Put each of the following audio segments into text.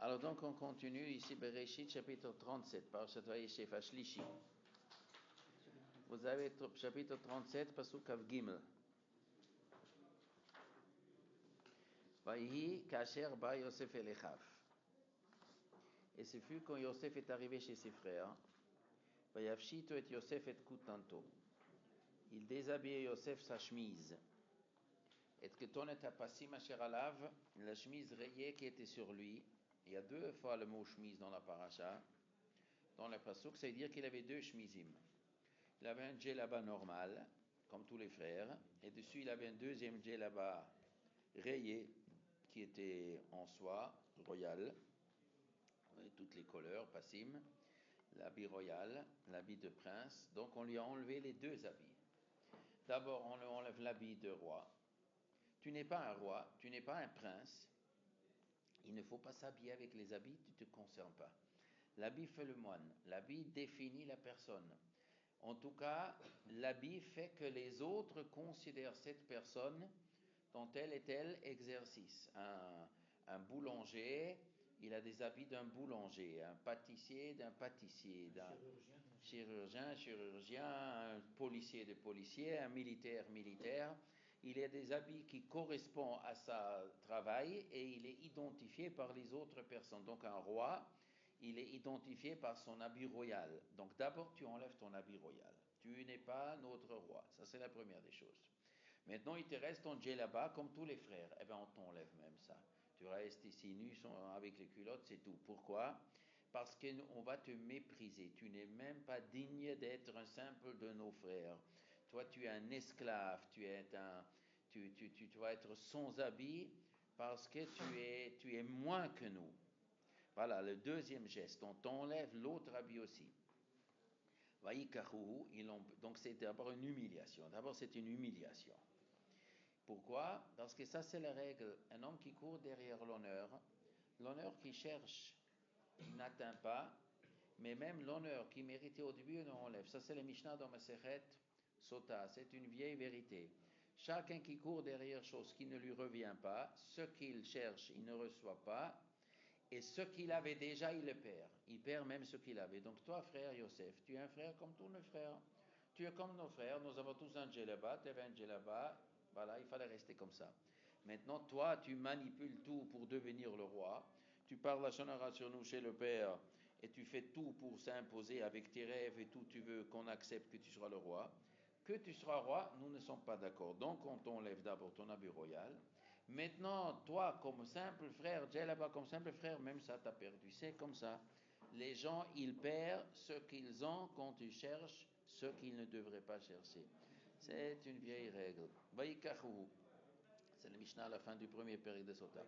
Alors donc on continue ici Bereshit chapitre 37, Parashat Vayeshev Ashlishi. Vous avez chapitre 37, pasuk Av Gimel. Vayihi kasher ba Yosef el Echav. Et ce fut quand Yosef est arrivé chez ses frères. Vayavshito et Yosef et kutanto. Il déshabillait Yosef sa chemise. Et que ton et apassim asher alav, la chemise rayée qui était sur lui. Il y a deux fois le mot chemise dans la paracha. Dans le pasuk, ça veut dire qu'il avait deux chemisim. Il avait un djellaba normal, comme tous les frères, et dessus il avait un deuxième djellaba rayé, qui était en soie, royal, avec toutes les couleurs, passim, l'habit royal, l'habit de prince. Donc on lui a enlevé les deux habits. D'abord, on lui enlève l'habit de roi. Tu n'es pas un roi, tu n'es pas un prince. Il ne faut pas s'habiller avec les habits qui ne te concernent pas. L'habit fait le moine. L'habit définit la personne. En tout cas, l'habit fait que les autres considèrent cette personne dans tel et tel exercice. Un boulanger, il a des habits d'un boulanger. Un pâtissier, d'un pâtissier. D'un chirurgien, un policier, de policier. Un militaire, militaire. Il a des habits qui correspondent à son travail et il est identifié par les autres personnes. Donc un roi, il est identifié par son habit royal. Donc d'abord tu enlèves ton habit royal. Tu n'es pas notre roi. Ça c'est la première des choses. Maintenant il te reste ton djellaba comme tous les frères. Eh bien on t'enlève même ça. Tu restes ici nu avec les culottes, c'est tout. Pourquoi ? Parce qu'on va te mépriser. Tu n'es même pas digne d'être un simple de nos frères. Toi, tu es un esclave, tu vas être sans habit parce que tu es moins que nous. Voilà, le deuxième geste, on t'enlève l'autre habit aussi. Donc c'est d'abord une humiliation. D'abord, c'est une humiliation. Pourquoi ? Parce que ça, c'est la règle. Un homme qui court derrière l'honneur qu'il cherche, il n'atteint pas, mais même l'honneur qu'il méritait au début, on enlève. Ça, c'est le Mishnah dans Masechet Sota, c'est une vieille vérité. Chacun qui court derrière chose qui ne lui revient pas, ce qu'il cherche, il ne reçoit pas, et ce qu'il avait déjà, il le perd. Il perd même ce qu'il avait. Donc toi, frère Yosef, tu es un frère comme tous nos frères. Tu es comme nos frères, nous avons tous un djellaba, tu avais un djellaba, voilà, il fallait rester comme ça. Maintenant, toi, tu manipules tout pour devenir le roi. Tu parles la shonara sur nous chez le père, et tu fais tout pour s'imposer avec tes rêves et tout, tu veux qu'on accepte que tu seras le roi. Que tu seras roi, nous ne sommes pas d'accord. Donc on t'enlève d'abord ton habit royal. Maintenant, toi, comme simple frère, djellaba comme simple frère, même ça t'as perdu. C'est comme ça. Les gens, ils perdent ce qu'ils ont quand ils cherchent ce qu'ils ne devraient pas chercher. C'est une vieille règle. Vayikachu. C'est le Mishnah à la fin du premier période de Sota.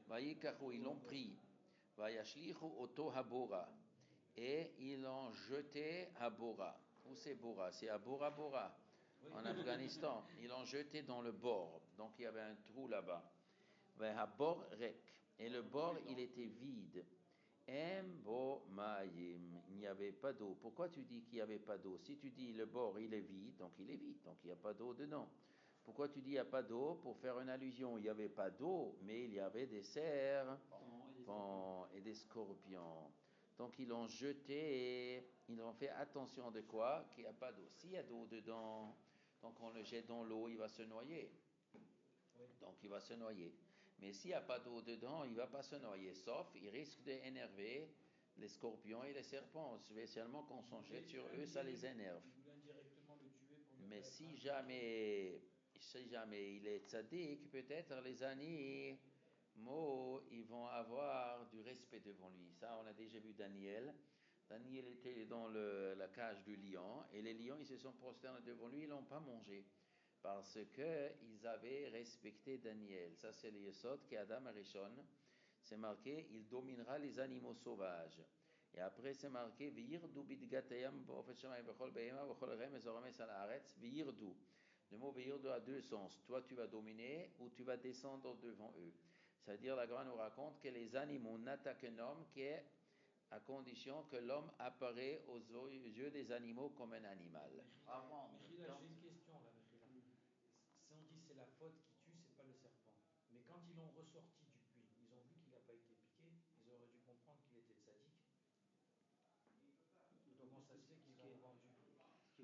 Vayikachu, ils l'ont pris. Vayashlichu oto habora. Et ils l'ont jeté à Bora. Où c'est Bora ? C'est à Bora Bora, en Afghanistan. Ils l'ont jeté dans le bord. Donc il y avait un trou là-bas. Bor rek. Et le bord, il était vide. Embo maïm. Il n'y avait pas d'eau. Pourquoi tu dis qu'il n'y avait pas d'eau ? Si tu dis le bord, il est vide, donc il est vide. Donc il n'y a pas d'eau dedans. Pourquoi tu dis il n'y a pas d'eau ? Pour faire une allusion. Il n'y avait pas d'eau, mais il y avait des cerfs et des scorpions. Donc ils l'ont jeté et ils ont fait attention de quoi ? Qu'il n'y a pas d'eau. S'il y a d'eau dedans, donc on le jette dans l'eau, il va se noyer. Donc il va se noyer. Mais s'il n'y a pas d'eau dedans, il ne va pas se noyer. Sauf, il risque d'énerver les scorpions et les serpents. Spécialement quand on s'en jette sur eux, ça les énerve. Mais si jamais il est tzaddik, peut-être les animaux, ils vont avoir du respect devant lui. Ça, on a déjà vu Daniel. Daniel était dans la cage du lion, et les lions, ils se sont prosternés devant lui, ils ne l'ont pas mangé. Parce qu'ils avaient respecté Daniel. Ça, c'est le Yesod qui est Adam Arishon. C'est marqué, il dominera les animaux sauvages. Et après, c'est marqué, V'yirdu bidgatayam b'ofet shamayim b'chol behema b'chol remez orames al haaretz. V'yirdu. Le mot v'yirdu a deux sens. Toi, tu vas dominer ou tu vas descendre devant eux. C'est-à-dire, la Gemara nous raconte que les animaux n'attaquent un homme qu'à condition que l'homme apparaît aux yeux des animaux comme un animal. Mechila, j'ai une question là, Mechila. Si on dit c'est la faute qui tue, c'est pas le serpent. Mais quand ils l'ont ressorti du puits, ils ont vu qu'il n'a pas été piqué, ils auraient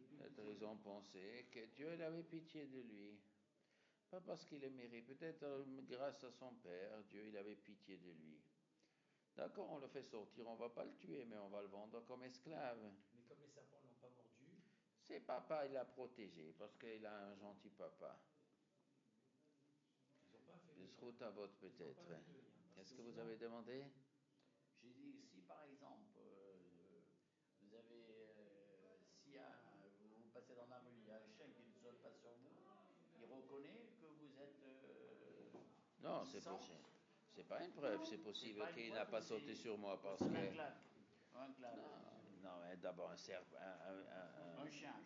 Peut-être ils ont pensé que Dieu il avait pitié de lui. Pas parce qu'il est mérite, peut-être grâce à son père, Dieu il avait pitié de lui. D'accord, on le fait sortir, on va pas le tuer, mais on va le vendre comme esclave. Mais comme les serpents ne l'ont pas mordu, C'est papa, il l'a protégé, parce qu'il a un gentil papa. ils n'ont pas fait Le le Srout à vote Ils n'ont peut-être. pas fait le lien. Parce Qu'est-ce que que vous sinon- avez demandé? J'ai dit, si par exemple, vous avez, si vous passez dans la rue, il y a un chien qui ne saute pas sur vous, il reconnaît que vous êtes. Non, il c'est sent- possible. C'est pas une preuve, c'est C'est possible pas une qu'il preuve n'a ou pas c'est- sauté sur moi ou parce c'est que. un claque. Un claque. Non, mais d'abord Un chien,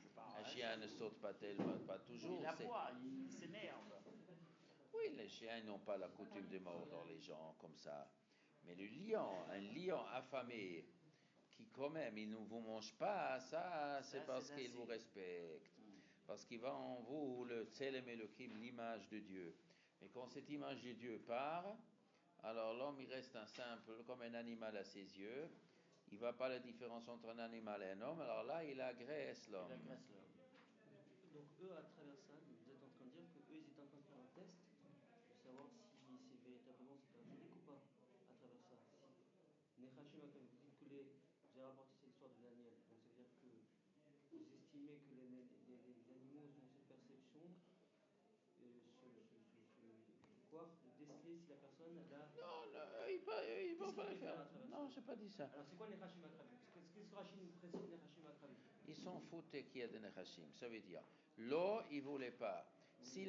je parle. un chien ne saute pas tellement, pas toujours. Il aboie, il s'énerve. Oui, les chiens n'ont pas la coutume de mordre les gens comme ça. Mais le lion, un lion affamé, qui quand même, il ne vous mange pas, ça, c'est parce qu'il vous respecte. Parce qu'il va en vous, le Tselem Elohim, l'image de Dieu. Mais quand cette image de Dieu part, alors l'homme, il reste un simple, comme un animal à ses yeux. Il ne voit pas la différence entre un animal et un homme. Alors là, il agresse l'homme. Donc eux, à travers ça, vous êtes en train de dire qu'eux, ils étaient en train de faire un test pour savoir si c'est véritablement c'est parabolique ou pas, à travers ça. Si Nechashim, comme vous dites que vous avez rapporté cette histoire de Daniel, donc ça veut dire que vous estimez que les animaux ont cette perception, ce pouvoir de déceler si la personne elle a... Non, ils vont pas le faire. Non, je n'ai pas dit ça. Alors c'est quoi Nechashim Akrabim? Qu'est-ce que Rachid nous précise Nechashim Akrabim? Ils s'en foutent qu'il y a des Nechashim. Ça veut dire, l'eau, ils ne voulaient pas. S'il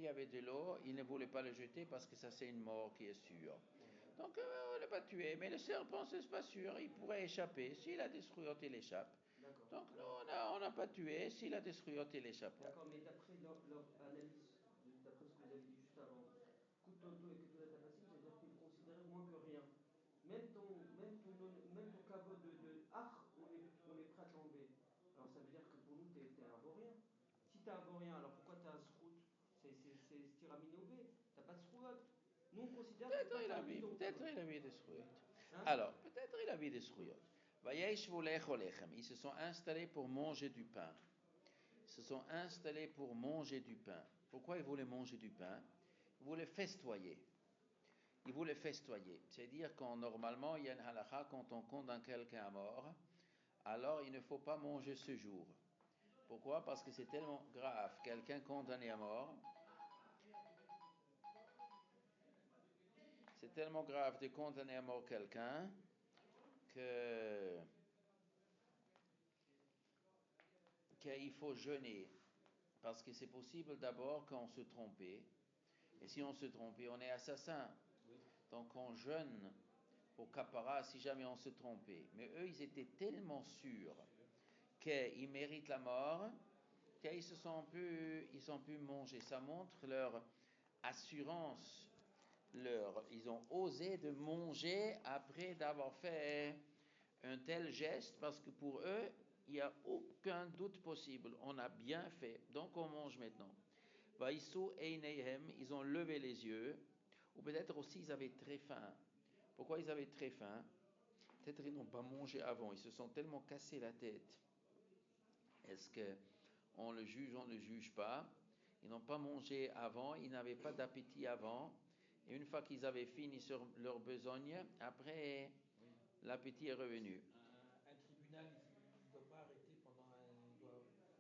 y avait de l'eau, ils ne voulaient pas le jeter parce que ça, c'est une mort qui est sûre. Donc, on ne l'a pas tué. Mais le serpent, c'est pas sûr. Il pourrait échapper. S'il a des souillottes, il échappe. D'accord. Donc, nous, on n'a pas tué. S'il a des souillottes, il échappe. D'accord, mais d'après leur analyse, d'après ce que vous avez dit juste avant, Kutoto et Ketulat Apassim, c'est-à-dire qu'ils considéraient moins que rien. Même ton cabot de Ach, on est prêt à t'enlever. Alors ça veut dire que pour nous, t'es un vaurien. Si t'es un vaurien, alors pourquoi t'as un srout? C'est stiraminové, t'as pas de srout. Nous on considère que Peut-être il a mis des souillottes. Alors, peut-être il a mis des souillottes. Ils se sont installés pour manger du pain. Ils se sont installés pour manger du pain. Pourquoi ils voulaient manger du pain? Ils voulaient festoyer. C'est-à-dire quand normalement il y a une halakha, quand on condamne quelqu'un à mort, alors il ne faut pas manger ce jour. Pourquoi? Parce que c'est tellement grave, quelqu'un condamné à mort. C'est tellement grave de condamner à mort quelqu'un qu'il faut jeûner. Parce que c'est possible d'abord qu'on se trompait. Et si on se trompait, on est assassin. Donc on jeûne pour Kapara si jamais on se trompait. Mais eux, ils étaient tellement sûrs qu'ils méritent la mort qu'ils ont pu manger. Ça montre leur assurance. Ils ont osé de manger après d'avoir fait un tel geste parce que pour eux, il n'y a aucun doute possible. On a bien fait, donc on mange maintenant. Vaïsou Eineihem, ils ont levé les yeux, ou peut-être aussi ils avaient très faim. Pourquoi ils avaient très faim? Peut-être ils n'ont pas mangé avant, ils se sont tellement cassé la tête. Est-ce qu'on le juge, on ne le juge pas? Ils n'ont pas mangé avant, ils n'avaient pas d'appétit avant. Et une fois qu'ils avaient fini sur leur besogne, après, l'appétit est revenu. un tribunal, il ne doit pas arrêter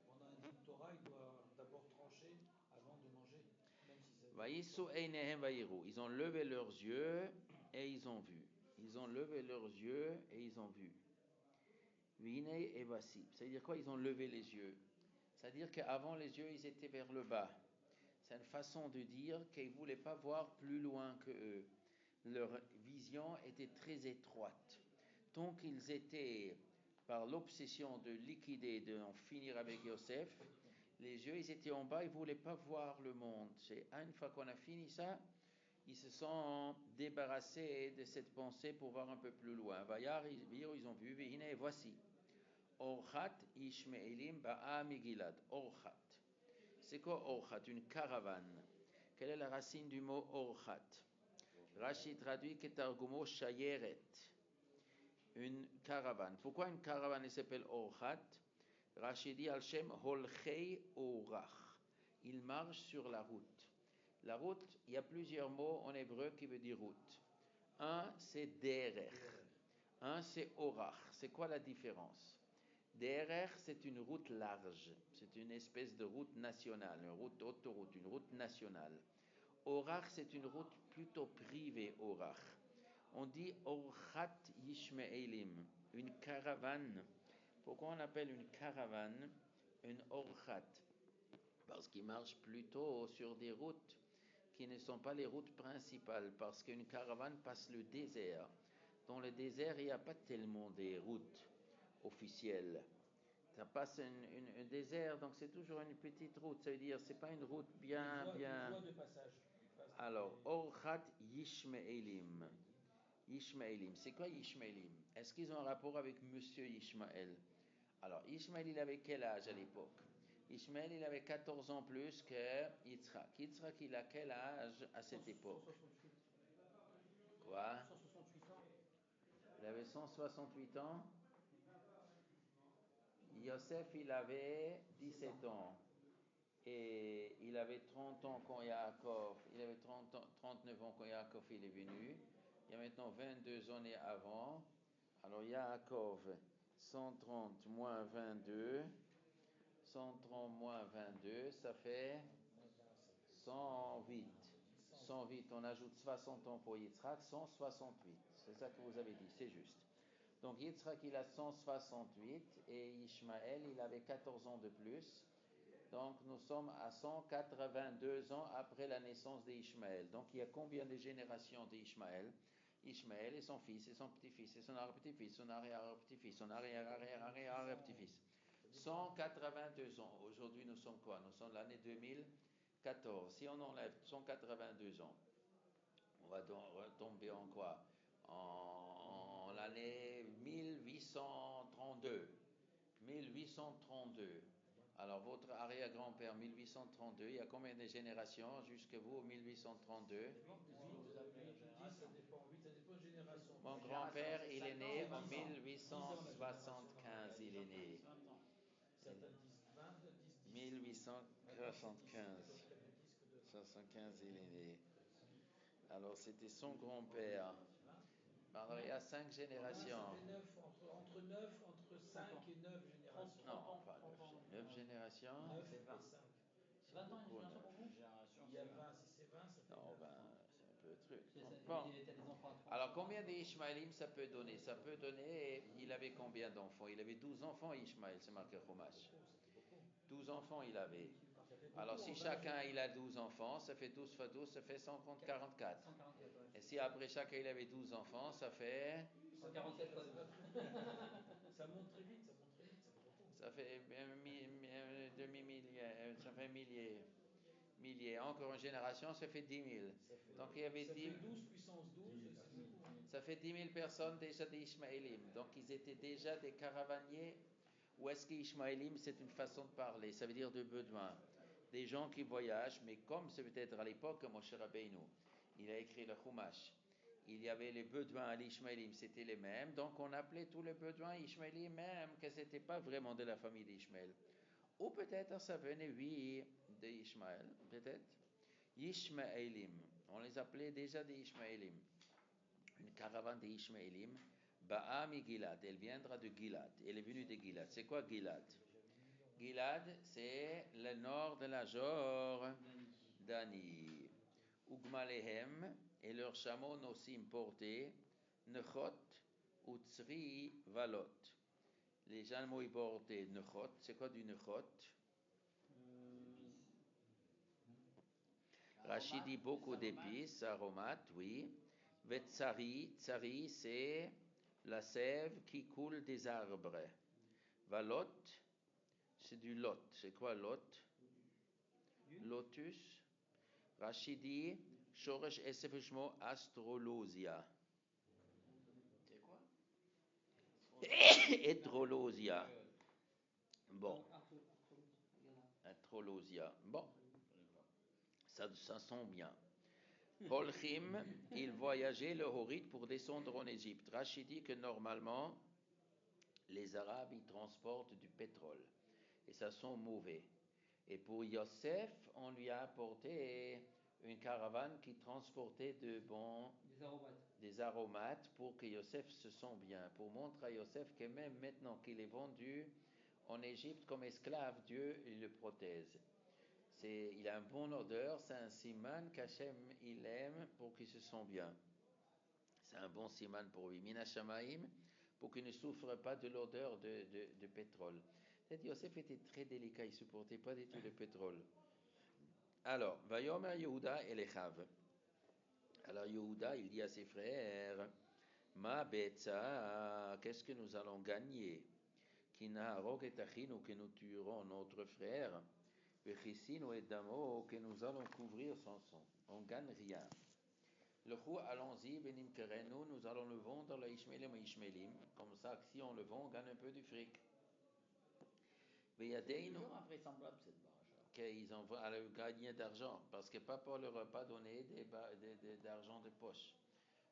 pendant un din Torah, il doit d'abord trancher avant de manger, même si c'est... Ils ont levé leurs yeux et ils ont vu. Ils ont levé leurs yeux et ils ont vu. Vine et voici. C'est-à-dire quoi? Ils ont levé les yeux. C'est-à-dire qu'avant les yeux, ils étaient vers le bas. C'est une façon de dire qu'ils ne voulaient pas voir plus loin que eux. Leur vision était très étroite. Donc ils étaient, par l'obsession de liquider, d'en finir avec Yosef, les yeux, ils étaient en bas, ils ne voulaient pas voir le monde. C'est une fois qu'on a fini ça, ils se sont débarrassés de cette pensée pour voir un peu plus loin. Vayar, ils ont vu, Vihine, voici. Orchat Ishmaelim Ba'a Migilad. Orchat. C'est quoi Orchat? Une caravane. Quelle est la racine du mot Orchat? Rashi traduit Ketargumo Shayeret. Une caravane. Pourquoi une caravane s'appelle Orchat? Rashi dit Al-Shem Holchei Orach. Il marche sur la route. La route, il y a plusieurs mots en hébreu qui veulent dire route. Un, c'est derech. Un, c'est orach. C'est quoi la différence? Derech, c'est une route large. C'est une espèce de route nationale, une route autoroute, une route nationale. Orach, c'est une route plutôt privée, orach. On dit orchat yishmeelim, une caravane. Pourquoi on appelle une caravane une orchat? Parce qu'il marche plutôt sur des routes qui ne sont pas les routes principales, parce qu'une caravane passe le désert. Dans le désert, il n'y a pas tellement des routes officielles. Ça passe un désert, donc c'est toujours une petite route. Ça veut dire c'est pas une route bien. Une voie de passage. Alors, Orchat Yishmeelim. Yishmaelim, c'est quoi Yishmaelim? Est-ce qu'ils ont un rapport avec Monsieur Ishmaël? Alors, Ishmaël, il avait quel âge à l'époque? Ishmaël, il avait 14 ans plus que Yitzhak. Yitzhak, il a quel âge à cette époque? 168. Quoi? 168 ans. Il avait 168 ans. Yosef, il avait 17 ans. Et il avait 30 ans quand Yaakov, il avait 39 ans quand Yaakov il est venu. Il y a maintenant 22 années avant. Alors Yaakov, 130 moins 22, 130 moins 22, ça fait 108. 108, on ajoute 60 ans pour Yitzhak, 168. C'est ça que vous avez dit, c'est juste. Donc Yitzhak, il a 168 et Ishmaël, il avait 14 ans de plus. Donc nous sommes à 182 ans après la naissance d'Ishmaël. Donc il y a combien de générations d'Ishmaël? Ishmaël et son fils et son petit-fils et son arrière-petit-fils, son arrière-petit-fils, son arrière-arrière-arrière-petit-fils. 182 ans. Aujourd'hui nous sommes quoi? Nous sommes l'année 2014. Si on enlève 182 ans, on va tomber en quoi? En l'année 1832. 1832. Alors, votre arrière-grand-père, 1832, il y a combien de générations jusqu'à vous, 1832? 8, ça dépend de génération. Mon grand-père, il est né en 1875, il est né. Certains disent 20, 10. 1875. 75, il est né. Alors, c'était son grand-père. Alors, il y a 5 générations. Entre 5 et 9 générations. Non, pas 9 générations. 9 et 5. 20 ans une génération pour vous? Il y a 20, si c'est 20, ça fait 9. Non, 20, c'est un peu le truc. Bon. Il était des enfants à 30. Alors, combien d'Ishmaélim ça peut donner? Ça peut donner, il avait combien d'enfants? Il avait 12 enfants, Ishmaël, c'est marqué Chumash. 12 enfants, il avait. Alors, si chacun il a 12 enfants, ça fait 12 fois 12, ça fait 144. Et si après chacun il avait 12 enfants, ça fait 147. Ça monte très vite, ça fait beaucoup. Ça fait demi-millier, ça fait millier. Encore une génération, ça fait 10 000. Donc il y avait ça fait 12 puissance 12, c'est beaucoup. Ça fait 10 000 personnes déjà des Ishmaélim. Donc ils étaient déjà des caravaniers. Ou est-ce que Ishmaélim, c'est une façon de parler? Ça veut dire de Bédouins. Des gens qui voyagent, mais comme c'est peut-être à l'époque, Moshe Rabbeinu, il a écrit le Chumash. Il y avait les Bédouins à l'Ishmaélim, c'était les mêmes. Donc on appelait tous les Bédouins Ishmaélim, même que ce n'était pas vraiment de la famille d'Ishmaël. Ou peut-être ça venait, oui, d'Ishmaël, peut-être. Ishmaélim, on les appelait déjà des Ishmaélim. Une caravane des Ishmaélim, Ba'ami Gilad, elle viendra de Gilad. Elle est venue de Gilad. C'est quoi Gilad? Gilad, c'est le nord de la Jordanie. Ugmalehem, et leurs chameaux nosim portés, Nechot, Utsri, Valot. Les chameaux y portaient Nechot. C'est quoi du Nechot? Rachid dit beaucoup d'épices, aromates, oui. Vetsari, tsari, c'est la sève qui coule des arbres. Valot, c'est du lot. C'est quoi lot? Lotus. Rachid dit, Shoresh esefishmo astrolosia. C'est quoi? Hydrolosia. Bon. Hydrolosia. Bon. Ça sent bien. Holchim, il voyageait le Horit pour descendre en Égypte. Rachid dit que normalement, les Arabes, ils transportent du pétrole. et ça sent mauvais. Et pour Yosef, on lui a apporté une caravane qui transportait des aromates pour que Yosef se sente bien, pour montrer à Yosef que même maintenant qu'il est vendu en Égypte comme esclave, Dieu il le protège. Il a une bonne odeur, c'est un siman qu'Hachem il aime pour qu'il se sente bien. C'est un bon siman pour lui. Mina Shamaim, pour qu'il ne souffre pas de l'odeur de pétrole. Yosef était très délicat, il ne supportait pas du tout le pétrole. Alors, Vayomer Yehuda Elechav. Alors Yehuda, il dit à ses frères, Ma betza, qu'est-ce que nous allons gagner? Kinarok et Achinu, que nous tuerons notre frère. Vechisinu et Damo, que nous allons couvrir son sang. On ne gagne rien. Le chou, allons-y, benim kerenu, nous allons le vendre, le ishmelim et ishmelim. Comme ça, si on le vend, on gagne un peu du fric. C'est toujours invraisemblable cette marge. Qu'ils ont gagné d'argent, parce que papa leur a pas donné d'argent de poche.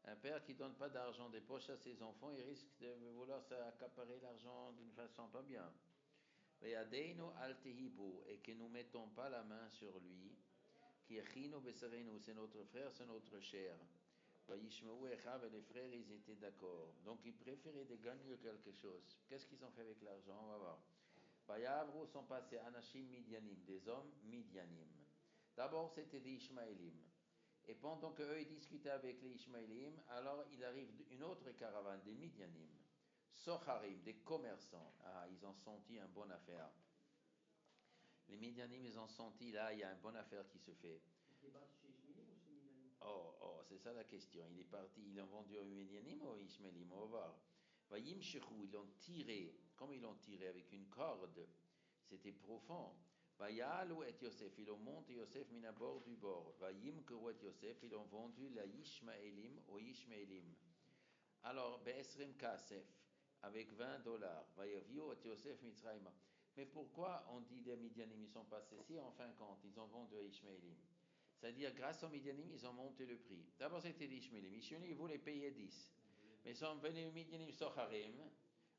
Un père qui donne pas d'argent de poche à ses enfants, il risque de vouloir s'accaparer l'argent d'une façon pas bien. Et que nous mettons pas la main sur lui, qui c'est notre frère, c'est notre chair. Et les frères, ils étaient d'accord. Donc ils préféraient de gagner quelque chose. Qu'est-ce qu'ils ont fait avec l'argent? On va voir. Bayavru sont passés Anashim Midianim, des hommes Midianim. D'abord, c'était des Ishmaélim. Et pendant qu'eux ils discutaient avec les Ishmaélim, alors il arrive une autre caravane, des Midianim. Socharim, des commerçants. Ah, ils ont senti une bonne affaire. Les Midianim, ils ont senti, là, il y a une bonne affaire qui se fait. Ils débattent chez Ishmaélim ou chez Midianim? Oh, c'est ça la question. Il est parti, ils l'ont vendu aux Midianim ou aux Ishmaélim? On va voir. Vayimshechu, ils l'ont tiré, comme ils l'ont tiré avec une corde, c'était profond. Vayalu et Yosef, ils ont monté Yosef min à bord du bord. Vayimkeru et Yosef, ils ont vendu la Ishmaélim aux Ishmaélim. Alors, Be'esrim Kasef, avec $20. Vayaviu et Yosef Mitzrayma. Mais pourquoi on dit des Midianim, ils sont passés si en fin de compte, ils ont vendu à Ishmaélim? C'est-à-dire, grâce aux Midianim, ils ont monté le prix. D'abord, c'était les Ishmaélim. Ishmaélim, ils voulaient payer 10. Mais ils sont venus aux Midianim Socharim.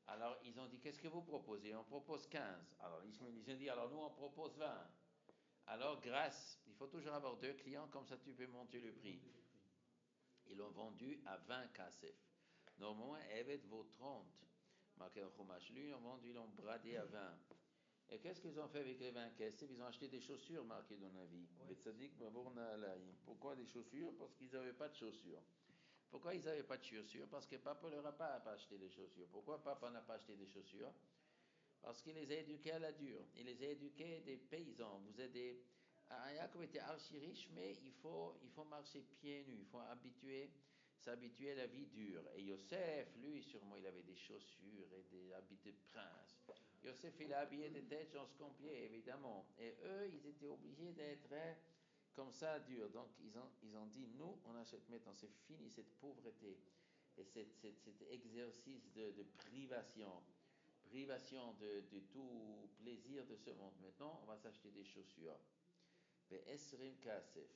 Alors, ils ont dit, qu'est-ce que vous proposez? On propose 15. Alors, les Ishmaélim, ils ont dit, alors nous, on propose 20. Alors, grâce, il faut toujours avoir 2 clients, comme ça, tu peux monter le prix. Ils l'ont vendu à 20 kasef. Normalement, Evet vaut 30. Marqué en Chumash. Lui, ils l'ont bradé à 20. Et qu'est-ce qu'ils ont fait avec les 20 kasef? Ils ont acheté des chaussures marquées dans la vie. Pourquoi des chaussures? Parce qu'ils n'avaient pas de chaussures. Pourquoi ils n'avaient pas de chaussures? Parce que papa leur a pas acheté des chaussures. Pourquoi papa n'a pas acheté des chaussures? Parce qu'il les a éduqués à la dure. Il les a éduqués des paysans. Vous êtes des... Yaakov était archi riche, mais il faut marcher pieds nus. Il faut s'habituer à la vie dure. Et Yosef, lui, sûrement, il avait des chaussures et des habits de prince. Yosef, il a habillé des têtes en complet, évidemment. Et eux, ils étaient obligés d'être comme ça dur. Donc ils ont dit, nous, on achète maintenant, c'est fini cette pauvreté et cet exercice de privation de tout plaisir de ce monde. Maintenant, on va s'acheter des chaussures. Esrim Kasef.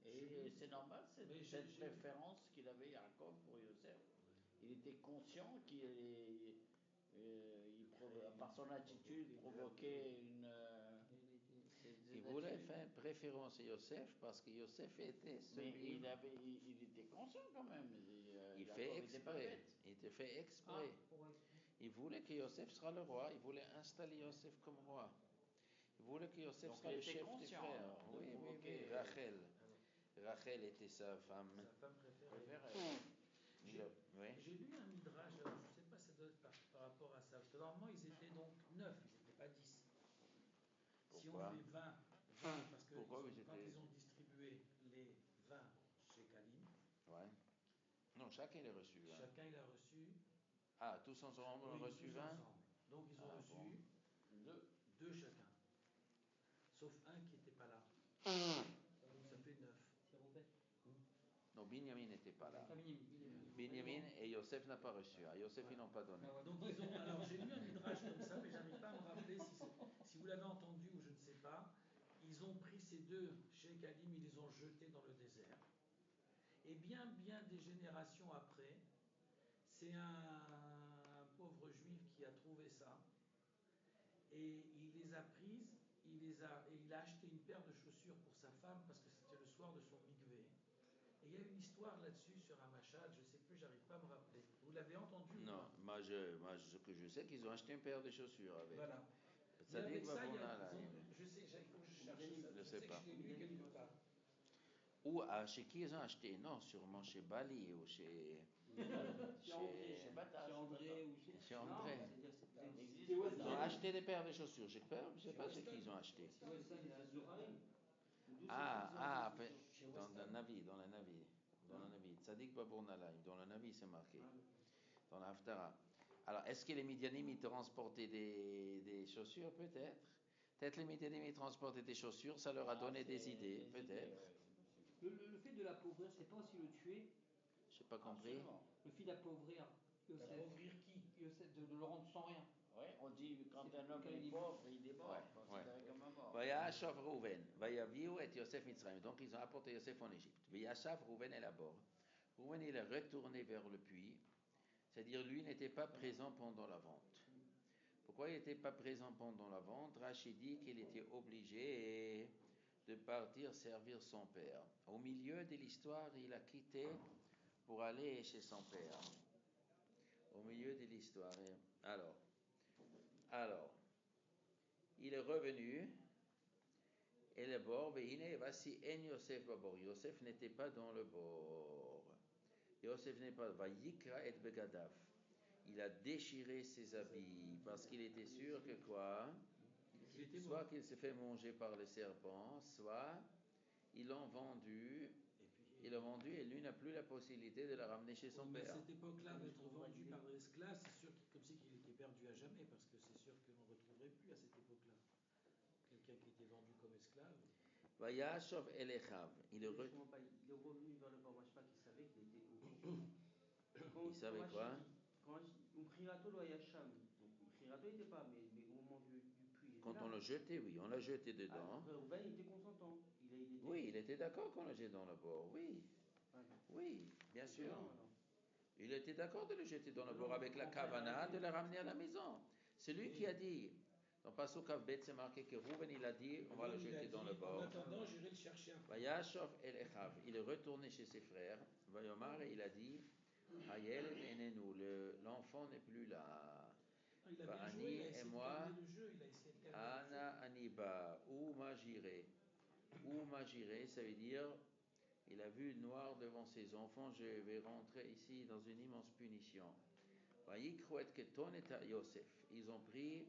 Et c'est normal cette préférence qu'il avait Yaakov pour Yosef. Il était conscient qu'il par son attitude provoquait une... il voulait faire une préférence à Yosef parce que Yosef était celui... Mais il était conscient quand même. Il fait exprès. Il était fait exprès. Il voulait que Yosef soit le roi. Il voulait installer Yosef comme roi. Il voulait que Yosef soit le chef des frères. Oui. Rachel était sa femme. Sa femme préférée. J'ai lu un midrash, alors je ne sais pas si ça doit être par rapport à ça, parce que normalement ils étaient donc 9, ils n'étaient pas 10. Pourquoi? Si on fait 20 parce que quand ils ont distribué les 20 chez Kalim, ouais. Non, chacun l'a reçu. Chacun il a reçu. Ah, tous ensemble ont reçu 20 ensemble. Donc ils ont reçu 2 chacun. Sauf un qui n'était pas là. Donc ça fait 9. C'est Robert. Non, Binyamin n'était pas là. Binyamin et Yosef n'a pas reçu. À Yosef, ils n'ont pas donné. Donc alors j'ai lu un midrash comme ça, mais j'arrive pas à me rappeler si vous l'avez entendu ou je ne sais pas. Ils ont pris ces 2 chez Kalim, ils les ont jetés dans le désert. Et bien des générations après, c'est un pauvre juif qui a trouvé ça. Et il les a prises, et il a acheté une paire de chaussures pour sa femme parce que c'était le soir de son mikvé. Et il y a une histoire là-dessus sur un machad, je ne sais plus, j'arrive pas à me rappeler. Vous l'avez entendu? Non, ce que je sais qu'ils ont acheté une paire de chaussures avec. Voilà. Ça dit avec que ça, il y a, là, je sais, il faut que je cherche ça. je sais sais pas. que je l'ai lu quelque part. Ou chez qui ils ont acheté? Non, sûrement chez Bali ou chez André ou chez André. existe Ils ont acheté des paires de chaussures. Je sais pas chez qui ils ont acheté. Dans le Navi. Dans le Navi. Tzadik Babourna Laïm. Dans le Navi, c'est marqué. Dans la Haftara. Alors, est-ce que les Midianim ils transportaient des chaussures? Peut-être. Peut-être les Midianim ils transportaient des chaussures, ça leur a donné des idées. Peut-être. Le fait de l'appauvrir, c'est pas aussi le tuer? Je n'ai pas compris. Le fait d'appauvrir Yosef. Appauvrir qui? Yosef, de le rendre sans rien. Oui, on dit quand un homme est pauvre, il est mort. Considéré comme un mort. Vayashav Rouven, Vayaviu et Yosef Mitzrayim. Donc ils ont apporté Yosef en Égypte. Vayashav Rouven est là-bas. Rouven il est retourné vers le puits. C'est-à-dire lui n'était pas présent pendant la vente. Pourquoi il n'était pas présent pendant la vente? Rachid dit qu'il était obligé de partir servir son père. Au milieu de l'histoire, il a quitté pour aller chez son père. Au milieu de l'histoire. Alors, il est revenu et le bord, voici En Yosef Babor. Yosef n'était pas dans le bord. Yosef n'est pas. Vayikra et Begadav. Il a déchiré ses habits parce qu'il était sûr que quoi? Soit qu'il s'est fait manger par les serpents, soit ils l'ont vendu. Il l'a vendu et lui n'a plus la possibilité de la ramener chez son Mais père. à cette époque-là, d'être vendu par l'esclave, c'est sûr comme si qu'il était perdu à jamais, parce que c'est sûr que l'on ne retrouverait plus à cette époque-là quelqu'un qui était vendu comme esclave. Vayashov Elechav. Il est revenu vers le port Mashma qui savait qu'il était au Il savait quoi? Quand Mkhirato lo Yasham, donc Mkhirato n'était pas, mais au moment du puits. Quand on l'a jeté, oui, on l'a jeté dedans. Reuven était consentant. Oui, il était d'accord qu'on le jette dans le bord, oui. Oui, bien sûr. Il était d'accord de le jeter dans le bord avec la kavana de le ramener à la maison. C'est lui qui a dit. Dans Pasuk Avbet, c'est marqué que Reuven, il a dit, on va le jeter dans le bord. En attendant, j'irai le chercher après. Vayashov El Echav. Il est retourné chez ses frères. Vayomar, il a dit, Hayel Enenu, l'enfant n'est plus là. Il avait joué, il a essayé de moi, calmer le jeu, il a essayé de calmer Ana Aniba, où j'irai. Où j'irai, ça veut dire, il a vu noir devant ses enfants, je vais rentrer ici dans une immense punition. Ils ont pris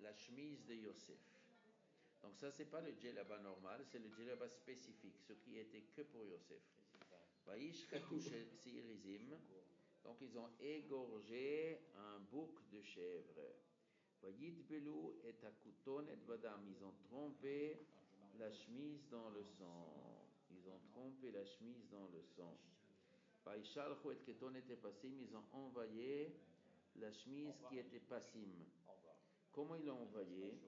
la chemise de Yosef. Donc ça, c'est pas le djellaba normal, c'est le djellaba spécifique, ce qui était que pour Yosef. Donc ils ont égorgé un bouc de chèvre. Ils ont trempé la chemise dans le sang. Ils ont trempé la chemise dans le sang. Ils ont envoyé la chemise qui était passim. Comment ils l'ont envoyé?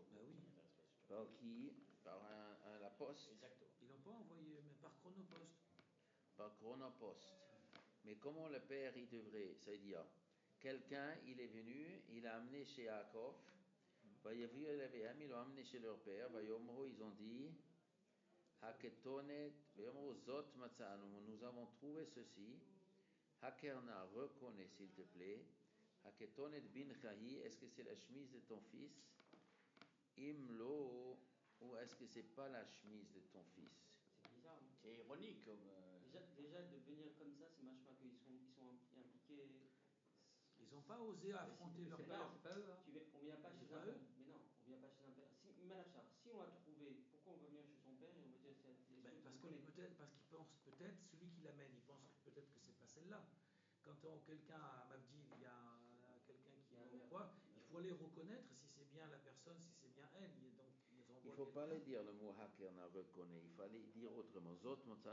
Par qui? Par la poste. Ils l'ont pas envoyé, mais par chronopost. Par chronopost. Mais comment le père il devrait? C'est-à-dire, quelqu'un il est venu, il a amené chez Yaakov. Ils l'ont amené chez leur père. Ils ont dit, nous avons trouvé ceci. Hakerna, reconnais s'il te plaît. Haketonet bin Chahi, est-ce que c'est la chemise de ton fils? Imlo, ou est-ce que c'est pas la chemise de ton fils? C'est bizarre. C'est ironique comme. Déjà de venir comme ça, c'est machma qu'ils sont impliqués. Ils n'ont pas osé affronter leur père. C'est pas eux. On vient pas chez un père. Mais non, on vient pas chez un père. Si on l'a trouvé, pourquoi on va venir chez son père et on va dire c'est. Parce qu'il pense peut-être, celui qui l'amène, il pense peut-être que c'est pas celle-là. Quand quelqu'un à Mavdil, il y a quelqu'un qui est quoi, il faut aller reconnaître si c'est bien la personne, si c'est bien elle. Donc, il ne faut pas aller dire le mot hacker, on reconnaît. Il fallait dire autrement.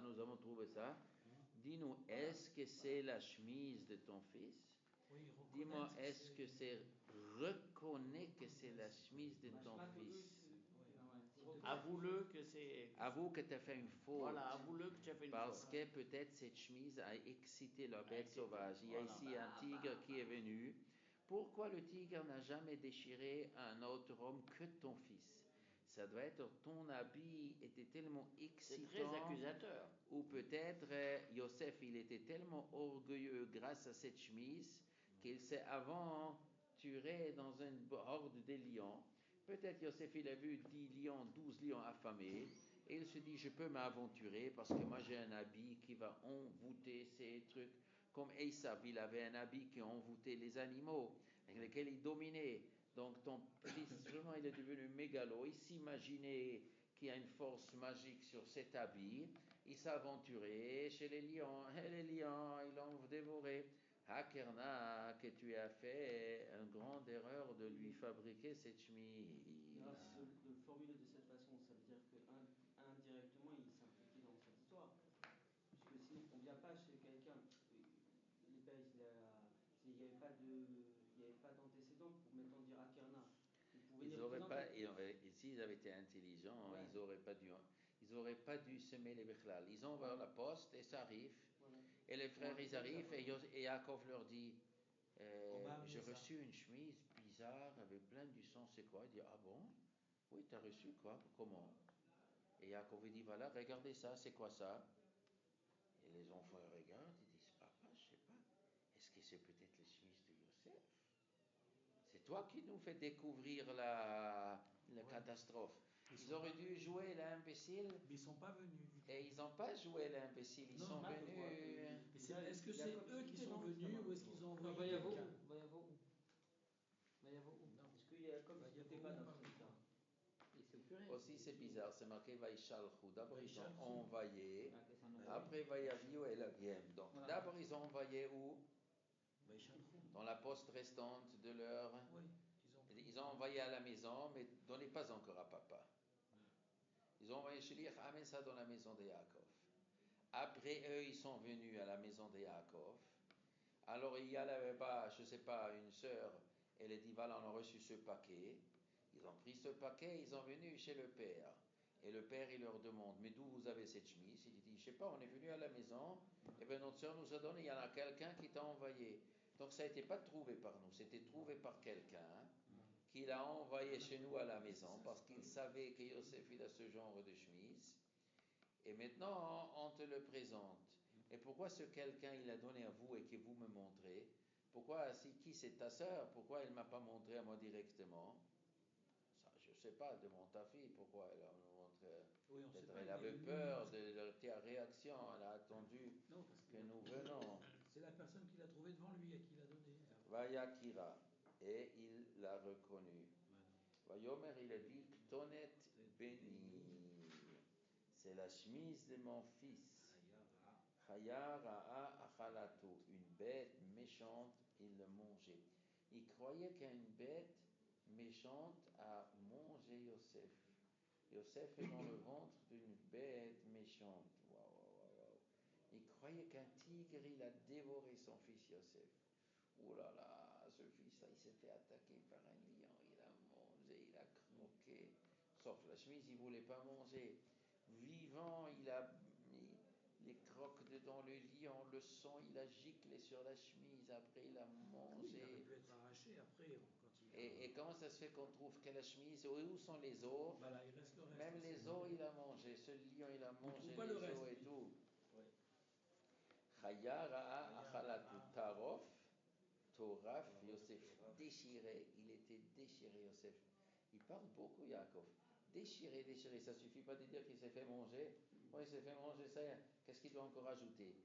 Nous avons trouvé ça. Dis-nous, est-ce que c'est la chemise de ton fils? Oui, dis-moi, est-ce que c'est reconnais que c'est la chemise de ton fils? Avoue-le que c'est. Avoue que tu as fait une faute. Voilà, avoue-le que tu as fait une faute. Parce que peut-être cette chemise a excité la bête sauvage. Il y a ici un tigre qui est venu. Pourquoi le tigre n'a jamais déchiré un autre homme que ton fils? Ça doit être ton habit était tellement C'est excitant. très accusateur. Ou peut-être Yosef, il était tellement orgueilleux grâce à cette chemise qu'il s'est aventuré dans une horde de lions. Peut-être Yosef, il a vu 10 lions, 12 lions affamés. Et il se dit, je peux m'aventurer parce que moi j'ai un habit qui va envoûter ces trucs. Comme Esav, il avait un habit qui envoûtait les animaux, avec lesquels il dominait. Donc ton fils, vraiment, il est devenu mégalo. Il s'imaginait qu'il y a une force magique sur cet habit. Il s'aventurait chez les lions. Et les lions, ils l'ont dévoré. Hakerna, que tu as fait une grande erreur de lui fabriquer cette chemise. Alors, de le formuler de cette façon, ça veut dire que indirectement, il s'impliquait dans cette histoire. Puisque sinon, on ne vient pas chez quelqu'un. Les pères, il n'y avait pas d'antécédents pour maintenant dire Akerna. Ils auraient pas, s'ils avaient été intelligents, ouais. Ils auraient pas dû semer les Bechlal. Ils envoient la poste et ça arrive. Voilà. Et les frères, ils arrivent et Yaakov leur dit j'ai reçu une chemise bizarre avec plein du sang, c'est quoi? Il dit ah bon? Oui, tu as reçu quoi? Comment? Et Yaakov dit voilà, regardez ça, c'est quoi ça? Et les enfants regardent, ils disent papa, je sais pas. Est-ce que c'est peut-être les chemises de Yosef? C'est toi qui nous fais découvrir la catastrophe. Ils auraient dû jouer l'imbécile. Mais ils ne sont pas venus. Et ils n'ont pas joué l'imbécile, ils sont venus. Est-ce que c'est eux qui sont venus ou est-ce qu'ils ont envoyé quelqu'un? Est-ce qu'il y a comme il n'y avait pas dans ce Aussi c'est bizarre, c'est marqué Vaïchalchou. D'abord ils ont envoyé, après Vaïaviou et la Biem. Donc d'abord ils ont envoyé où? Dans la poste restante de leur. Oui, ils ont envoyé à la maison, mais donnez pas encore à papa. Ils ont envoyé Shliach, amène ça dans la maison de Yaakov. Après eux, ils sont venus à la maison de Yaakov. Alors il y a là-bas, je ne sais pas, une sœur, elle a dit voilà, on a reçu ce paquet. Ils ont pris ce paquet, ils sont venus chez le père. Et le père, il leur demande mais d'où vous avez cette chemise? Il dit je ne sais pas, on est venu à la maison, et bien notre sœur nous a donné, il y en a quelqu'un qui t'a envoyé. Donc ça n'était pas trouvé par nous, c'était trouvé par quelqu'un qui l'a envoyé chez nous à la maison parce qu'il savait que Yosef il a ce genre de chemise. Et maintenant, on te le présente. Et pourquoi ce quelqu'un il a donné à vous et que vous me montrez? Pourquoi, qui c'est ta sœur? Pourquoi elle ne m'a pas montré à moi directement? Ça, je ne sais pas, demande ta fille pourquoi elle a montré. Oui, peut-être elle avait peur de ta réaction, elle a attendu que nous venons. C'est la personne qui l'a trouvé devant lui et qui l'a donné. Vayakira, et il l'a reconnu. Vayomer, il a dit Ktonet Beni, c'est la chemise de mon fils. Chayara'a achalatu, une bête méchante, il le mangeait. Il croyait qu'une bête méchante a mangé Yosef. Yosef est dans le ventre d'une bête méchante. Wow. Il croyait qu'un tigre, il a dévoré son fils Yosef. Oh là là, ce fils-là, il s'est fait attaquer par un lion, il a mangé, il a croqué. Sauf la chemise, il ne voulait pas manger. Vivant, il a mis les croques dedans le lion, le sang, il a giclé sur la chemise, après il a mangé. Oui, il aurait pu être arraché après. Quand il a... et comment ça se fait qu'on trouve que la chemise, où sont les os? Voilà, il reste le reste. Même les os, il a mangé. Ce lion, il a mangé les os et tout. Chayara achalatu tarof. Toraf, Yosef, déchiré, il était déchiré, Yosef. Il parle beaucoup, Yaakov. Déchiré, ça suffit pas de dire qu'il s'est fait manger. Oui, il s'est fait manger, ça y est. Qu'est-ce qu'il doit encore ajouter?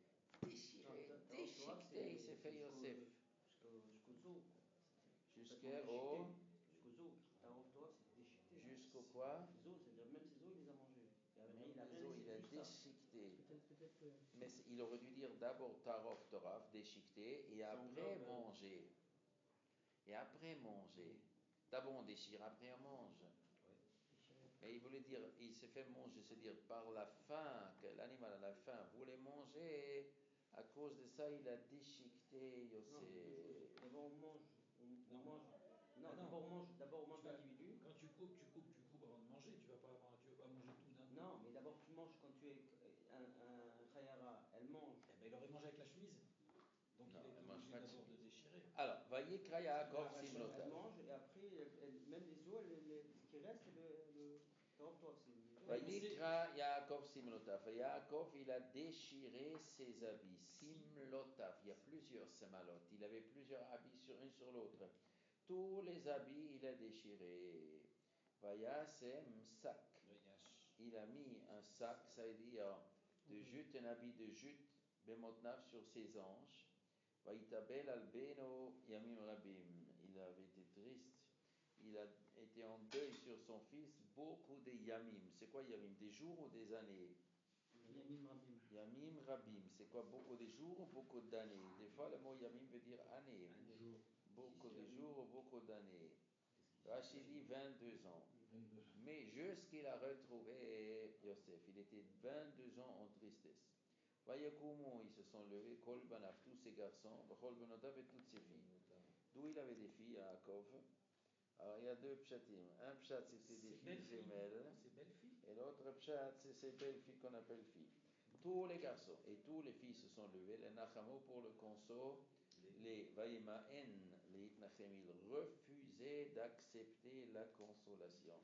Déchiré, déchiqueté, il s'est fait Yosef. Jusqu'aux os. Jusqu'au quoi? Les os, c'est-à-dire même ses os, il les a mangés. Même les os, il a déchiqueté. Mais il aurait dû dire d'abord tarof, toraf, déchiqueté, et après manger. Et après manger. D'abord on déchire, après on mange. Mais il voulait dire, il s'est fait manger, c'est-à-dire par la faim, que l'animal à la faim voulait manger, à cause de ça il a déchiqueté Yosef. D'abord on mange. D'abord on mange l'individu. Quand tu coupes avant de manger, tu vas pas manger tout d'un coup. Non, mais d'abord tu manges quand tu es un chayara, elle mange. Eh ben, il aurait mangé avec la chemise. Donc non, il est obligé d'abord de déchirer. Alors, Vayikra Yaakov Elle Simlotav. mange et après, même les os, ce qui reste, le Tov, c'est les os. Vayikra Yaakov Simlotav. Yaakov, il a déchiré ses habits. Simlotav. Il y a plusieurs semalot. Il avait plusieurs habits sur l'autre. Tous les habits, il a déchiré. Vayasem sac. Il a mis un sac, ça veut dire de jute, un habit de jute, bemotnav sur ses hanches. Vayitabel albeno yamim rabim. Il avait été triste. Il a été en deuil sur son fils beaucoup de yamim. C'est quoi yamim? Des jours ou des années? Yamim Rabim. Yamim rabim. C'est quoi? Beaucoup de jours ou beaucoup d'années? Des fois, le mot yamim veut dire année. Beaucoup de jours ou beaucoup d'années. Rachid dit 22 ans. Mais jusqu'il a retrouvé Yosef, il était 22 ans en tristesse. Vayakumu, ils se sont levés, Kol Banav, tous ses garçons, Kol Benotav et toutes ses filles. D'où il avait des filles à Yaakov. Alors il y a deux pshatim. Un pshat, c'était des filles jumelles. Et l'autre pshat, c'est ces belles filles qu'on appelle filles. Tous les garçons et tous les filles se sont levés, les Nachamo pour le console. Les Vaïmaen, les Itnachem, ils refusaient d'accepter la consolation.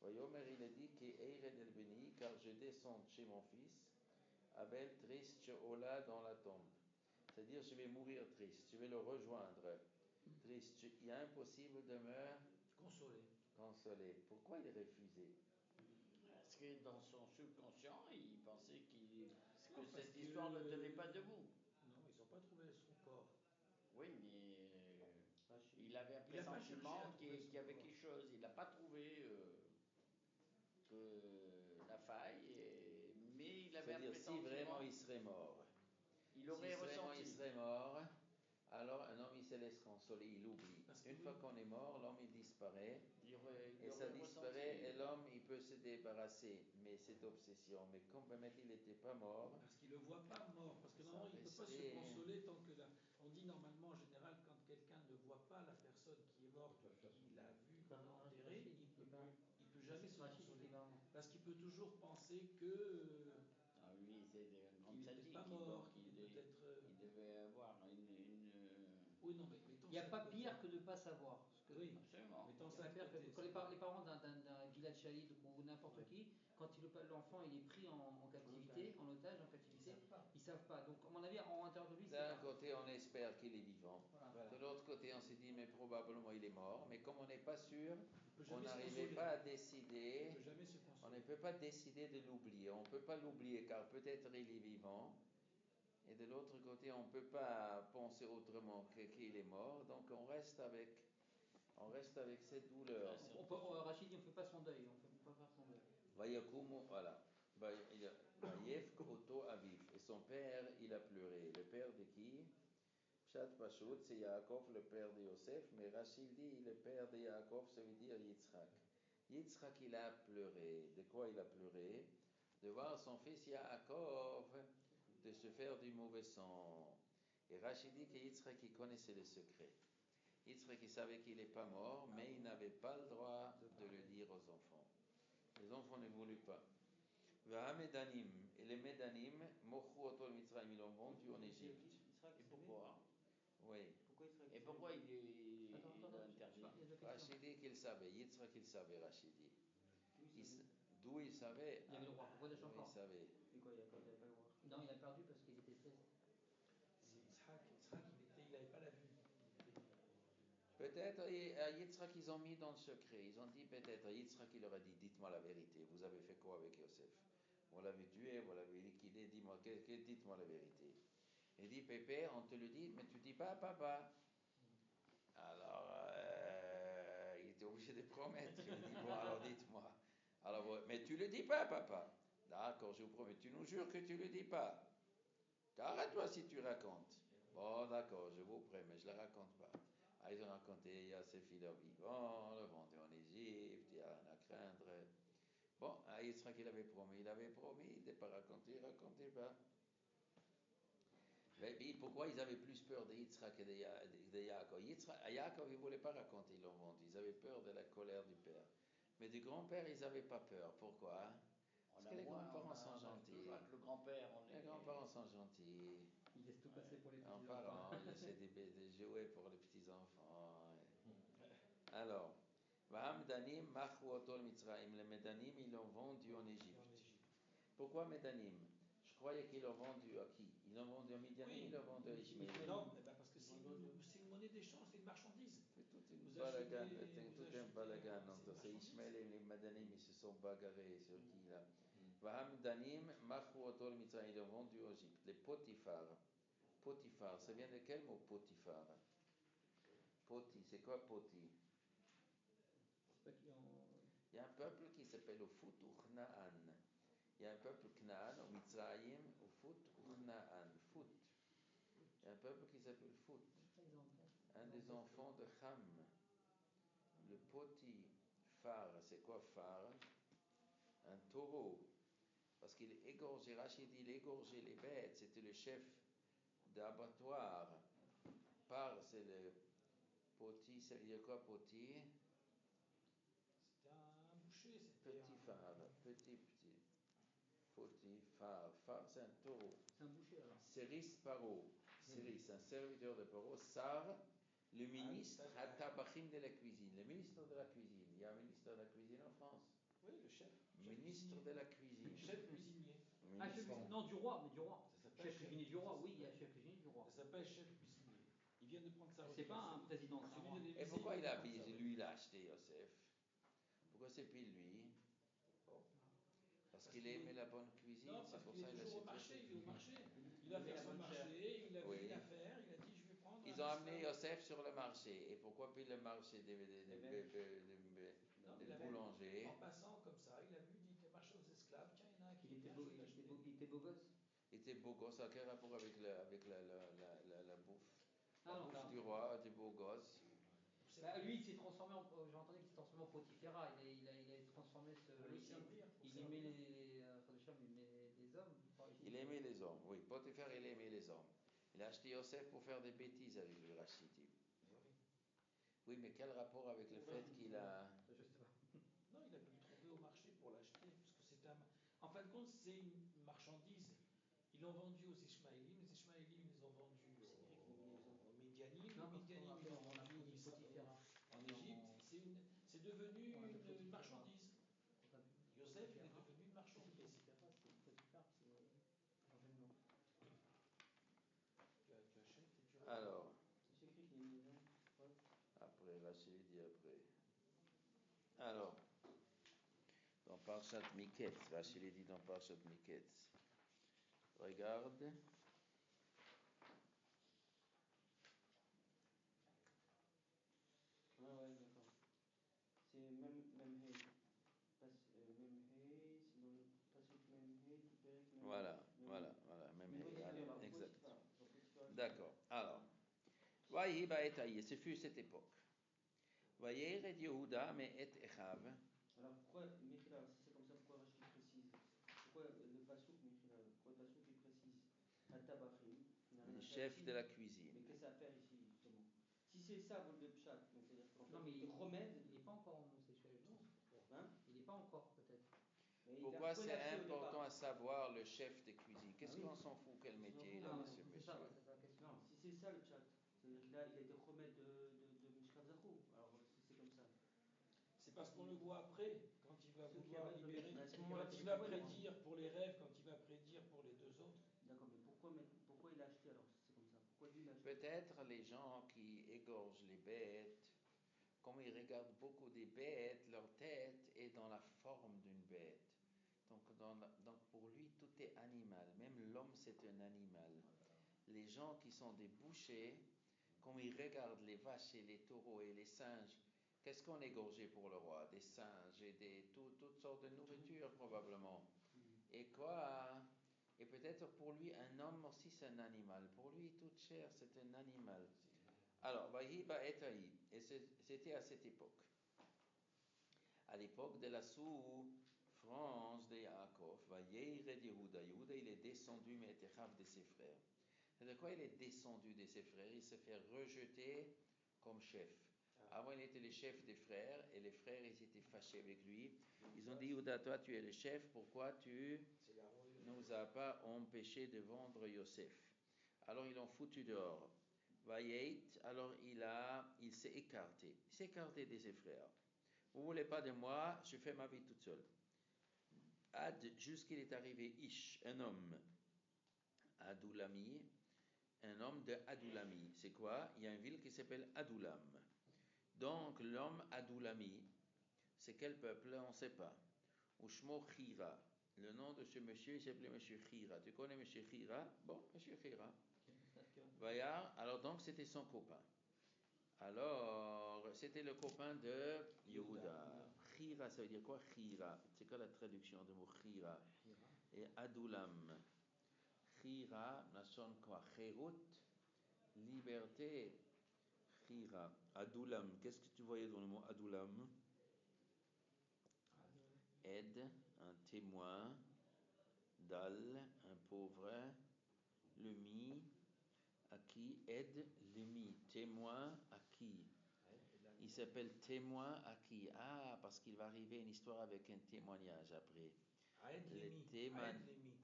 Vayomer, il a dit Ered el Beni, car je descends chez mon fils, Abel triste, Ola dans la tombe. C'est-à-dire, je vais mourir triste, je vais le rejoindre triste. Il est impossible de me consoler. Pourquoi il refusait? Parce que dans son subconscient, il pensait que cette histoire ne tenait pas debout. Non, ils n'ont pas trouvé son corps. Oui, mais il avait un pressentiment qu'il y avait quelque chose. Il n'a pas trouvé que la faille, mais il avait un C'est-à-dire, pressentiment. si vraiment il serait mort, Il aurait ressenti. Il serait mort, alors un homme il se laisse consoler, il oublie. Une fois qu'on est mort, l'homme il disparaît, et ça disparaît, et l'homme il peut se débarrasser, mais cette obsession. Mais comme il n'était pas mort. Parce qu'il ne le voit pas mort, parce que normalement il ne peut pas se consoler tant que là. On dit normalement en général quand quelqu'un ne voit pas la personne qui est morte, il l'a vu enterrée, il ne peut jamais se consoler. Parce qu'il peut toujours penser que. Lui, c'est un grand sadique, pas mort, il devait avoir une. Oui, non, mais il n'y a pas pire que de ne pas savoir. Oui, absolument. Quand les parents d'un Gilad Shalit ou n'importe qui, quand l'enfant il est pris en captivité, en otage, en captivité, ils ne savent pas. Donc, à mon avis, en intérieur de lui, c'est. D'un côté, on espère qu'il est vivant. Voilà. De l'autre côté, on se dit, mais probablement il est mort. Mais comme on n'est pas sûr, on n'arrivait pas à décider. On ne peut pas décider de l'oublier. On ne peut pas l'oublier car peut-être il est vivant. Et de l'autre côté, on ne peut pas penser autrement qu'il est mort. Donc on reste avec cette douleur. Rachid dit, on ne fait pas son deuil. On ne peut pas faire son deuil. Vayakumu, voilà. Vayefk Oto Aviv. Et son père, il a pleuré. Le père de qui? Pshat Pashut, c'est Yaakov, le père de Yosef. Mais Rachid dit, le père de Yaakov, ça veut dire Yitzhak. Yitzhak, il a pleuré. De quoi il a pleuré? De voir son fils Yaakov de se faire du mauvais sang. Et Rachid dit que Yitzhak, il connaissait le secret. Yitzhak, il savait qu'il n'est pas mort, mais il n'avait pas le droit de le dire aux enfants. Les enfants ne voulaient pas. Et les Médanim, ils l'ont vendu en Égypte. Et pourquoi? Oui. Et pourquoi il a interdit? Rachid dit qu'il savait. Yitzhak, il savait, Rachid dit. D'où il savait? Il y avait le roi. Il savait. Et quoi, il n'y a pas le roi? Non, il a perdu parce qu'il était triste. Yitzhak, il n'avait pas la vue. Peut-être à Yitzhak, ils ont mis dans le secret. Ils ont dit peut-être à Yitzhak, il leur a dit, dites-moi la vérité. Vous avez fait quoi avec Yosef? Vous l'avez tué, vous l'avez liquidé, dites-moi la vérité. Il dit, Pépé, on te le dit, mais tu dis pas à papa. Alors, il était obligé de promettre. Il dit, bon, alors dites-moi. Alors, mais tu le dis pas à papa. D'accord, je vous promets, tu nous jures que tu le dis pas. Arrête-toi si tu racontes. Bon, d'accord, je vous promets, mais je ne la raconte pas. Ils ont raconté, il y a ces filles vivants, le vendu en Égypte, il n'y a rien à craindre. Bon, Yitzhak, il avait promis de ne pas raconter, il ne racontait pas. Mais pourquoi ils avaient plus peur de Yitzhak que de Yaakov? Yaakov, ils ne voulaient pas raconter, ils l'ont vendu. Ils avaient peur de la colère du père. Mais du grand-père, ils n'avaient pas peur. Pourquoi? Parce que les grands-parents sont gentils. Le grand-père, les grands-parents sont gentils. Ils laissent tout passer pour les petits enfants. Ils essaient de jouer pour les petits-enfants. Alors, Vahamdanim machru otol Mitzrayim. Les Médanim, ils l'ont vendu en Égypte. Pourquoi Médanim? Je croyais qu'ils l'ont vendu à qui? Ils l'ont vendu à Midianim, ils l'ont vendu à Ishmael. Non, parce que c'est une monnaie d'échange, c'est une marchandise. C'est tout Vous un balagan, achetez- tout vous un balagan. achetez- Donc, c'est c'est une Ishmael et les Médanim, ils se sont bagarrés sur qui là. Vahamdanim machru otol Mitzrayim. Ils l'ont vendu en Égypte. Les Potiphar. Potiphar, ça vient de quel mot Potiphar? Poti, c'est quoi Poti? C'est pas qui en. Il y a un peuple qui s'appelle au Fout ou Knaan. Il y a un peuple Knaan, au Mitzrayim, au Fout ou Knaan. Fout. Il y a un peuple qui s'appelle Fout. Un des enfants de Ham. Le Potiphar, c'est quoi phare? Un taureau. Parce qu'il égorgeait, Rachid dit, il égorgeait les bêtes. C'était le chef d'abattoir. Par, c'est le Poti, ça veut dire quoi Poti? C'était un boucher, Petit phare, petit. Potiphar, phare c'est un taureau. C'est un boucher alors. Céris Paro, Céris, un serviteur de Paro. Sar, le ministre Hatabachim de la cuisine. Le ministre de la cuisine. Il y a un ministre de la cuisine en France. Oui, le chef. Ministre de la cuisine. Chef cuisinier. Ah, chef cuisinier. Non, du roi, mais du roi. Ça s'appelle Chef cuisinier du roi, oui, il y a chef cuisinier du roi. Ça s'appelle chef cuisinier. Il vient de prendre sa retraite. C'est pas un président, c'est un roi. Et pourquoi il a lui, il a acheté Yosef? Pourquoi c'est plus lui? Parce qu'il aimait la bonne cuisine, Non, c'est parce pour qu'il ça est qu'il a toujours au acheté. marché, il est au marché. Il a fait son marché, il a Oui. fait l'affaire, il a dit je vais prendre. Ils ont amené Yosef sur le marché. Et pourquoi puis le marché des boulangers? En passant comme ça, il a vu, il dit qu'il marchait aux esclaves. Tiens, il y en a un qui Il était vient, beau, je vais l'acheter. il était beau gosse. Il était beau gosse, ça a quel rapport avec la bouffe? Ah La non, bouffe du roi, des beaux gosses. Bah, lui, il s'est transformé en. J'ai entendu qu'il s'est transformé en Potiphera. Il a transformé ce. Il aimait les. Enfin, il aimait les hommes. Il aimait les hommes, oui. Potiphar, il aimait les hommes. Il a acheté Yosef pour faire des bêtises avec lui, Rachid. Oui, mais quel rapport avec le fait qu'il a. Je sais pas. Non, il a pu le trouver au marché pour l'acheter, parce que c'est un. En fin de compte, c'est une marchandise. Ils l'ont vendu aux Ishmaélim, les Ishmaélim les ont vendus aux Médianim, les Médianim ils l'ont vendu aux Potiphera en Égypte. C'est devenu une marchandise. Yosef, il est devenu une marchandise. Tu achètes et tu revends. Alors, C'est écrit qu'il y a une maison. après, Rachid dit après. Alors, dans Parshat Miketz, Rachid dit dans Parshat Miketz. Regarde. Ah ouais, d'accord. C'est même hey. Même hey, c'est dans le passage même hey, tout Pérec, même Voilà, même exact. D'accord. Alors, Vaïhi ba'etaï, ce fut cette époque. Vaïred Yehuda mais et Echav. Alors pourquoi, Michila, si c'est comme ça, pourquoi Rachid précise? Pourquoi le Passouk, Michila, pourquoi le Passouk il précise Hatabachim, Le chef de la cuisine. mais qu'est-ce que ça a à faire ici, justement? Si c'est ça, le pshat, donc c'est-à-dire qu'en fait, Non, mais il remède. il n'est pas encore homosexuel, je pense. Hein? Il n'est pas encore, peut-être. Pourquoi c'est important à savoir le chef de cuisine? Qu'est-ce qu'on s'en fout? Quel métier il a, Non, monsieur? c'est ça, c'est la question. Non, si c'est ça le pshat, c'est-à-dire qu'il a été remède de Mishkav Zachou. Alors si c'est comme ça. C'est parce qu'on le voit après, quand il va vouloir libérer, à ce moment-là, quand il va prédire pour les rêves, quand il va prédire pour les deux autres. D'accord, mais pourquoi il a acheté alors si c'est comme ça? Pourquoi lui il a acheté? Peut-être les gens qui égorgent les bêtes, comme ils regardent beaucoup des bêtes, leur tête est dans la forme d'une bête. Donc pour lui, tout est animal. Même l'homme, c'est un animal. Les gens qui sont des bouchers, comme ils regardent les vaches et les taureaux et les singes, qu'est-ce qu'on égorgeait pour le roi? Des singes et toutes sortes de nourriture probablement. Et quoi? Et peut-être pour lui, un homme aussi c'est un animal. Pour lui, toute chair c'est un animal. Alors, Vaïhi ba'etaï, et c'était à cette époque. À l'époque de la souffrance de Yaakov, Vaïred Yehuda. Yehuda, il est descendu, mais était Echav de ses frères. C'est-à-dire quoi? Il est descendu de ses frères. Il se fait rejeter comme chef. Avant, il était le chef des frères, et les frères, ils étaient fâchés avec lui. Ils ont dit, Yehuda, toi, tu es le chef, pourquoi tu nous as pas empêché de vendre Yosef? Alors, ils l'ont foutu dehors. Vayet, alors il s'est écarté. Il s'est écarté de ses frères. Vous voulez pas de moi, je fais ma vie toute seule. Ad, jusqu'il est arrivé Ish, un homme, Adoulami, un homme de Adoulami. C'est quoi? Il y a une ville qui s'appelle Adoulam. Donc l'homme Adoulami, c'est quel peuple? On ne sait pas. Ushmo Khira. Le nom de ce monsieur, il s'appelait Monsieur Khira. Tu connais Monsieur Khira? Bon, Monsieur Khira. Voyard, alors donc c'était son copain. Alors, c'était le copain de Yehuda. Khira, ça veut dire quoi? Khira. C'est quoi la traduction du mot Khira? Et Adoulam. Khira, ça sonne quoi? Kherut, liberté. Khira. Adoulam. Qu'est-ce que tu voyais dans le mot Adoulam? Aide, un témoin. Dal, un pauvre. Le mi, à qui? Aide, le mi. Témoin, à qui? Il s'appelle témoin à qui? Ah, parce qu'il va arriver une histoire avec un témoignage après.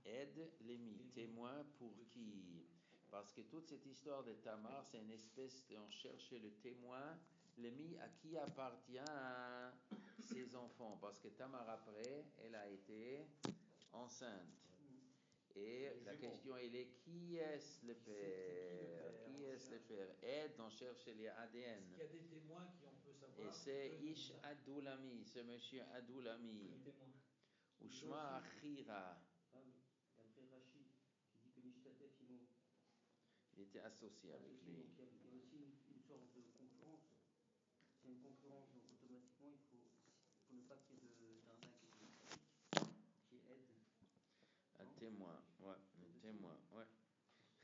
Aide l'émi. Témoin pour qui? Parce que toute cette histoire de Tamar, c'est une espèce de... On cherche le témoin, l'émi, à qui appartient ses enfants. Parce que Tamar, après, elle a été enceinte. Et la question elle est, qui est le père? Qui est le père? Aide, on cherche les ADN. Est-ce qu'il y a des témoins qui on peut savoir? Et c'est Ish Adoulami, ce monsieur Adoulami. Ushma Achira. Ah oui, d'après Rachid, qui dit que Nishtatef Imo. Il était associé avec lui. Donc il y a aussi une sorte de concurrence. C'est une concurrence, donc automatiquement il faut ne pas qu'il y ait d'arnaque qui aide. Un témoin, ouais, un témoin, ouais.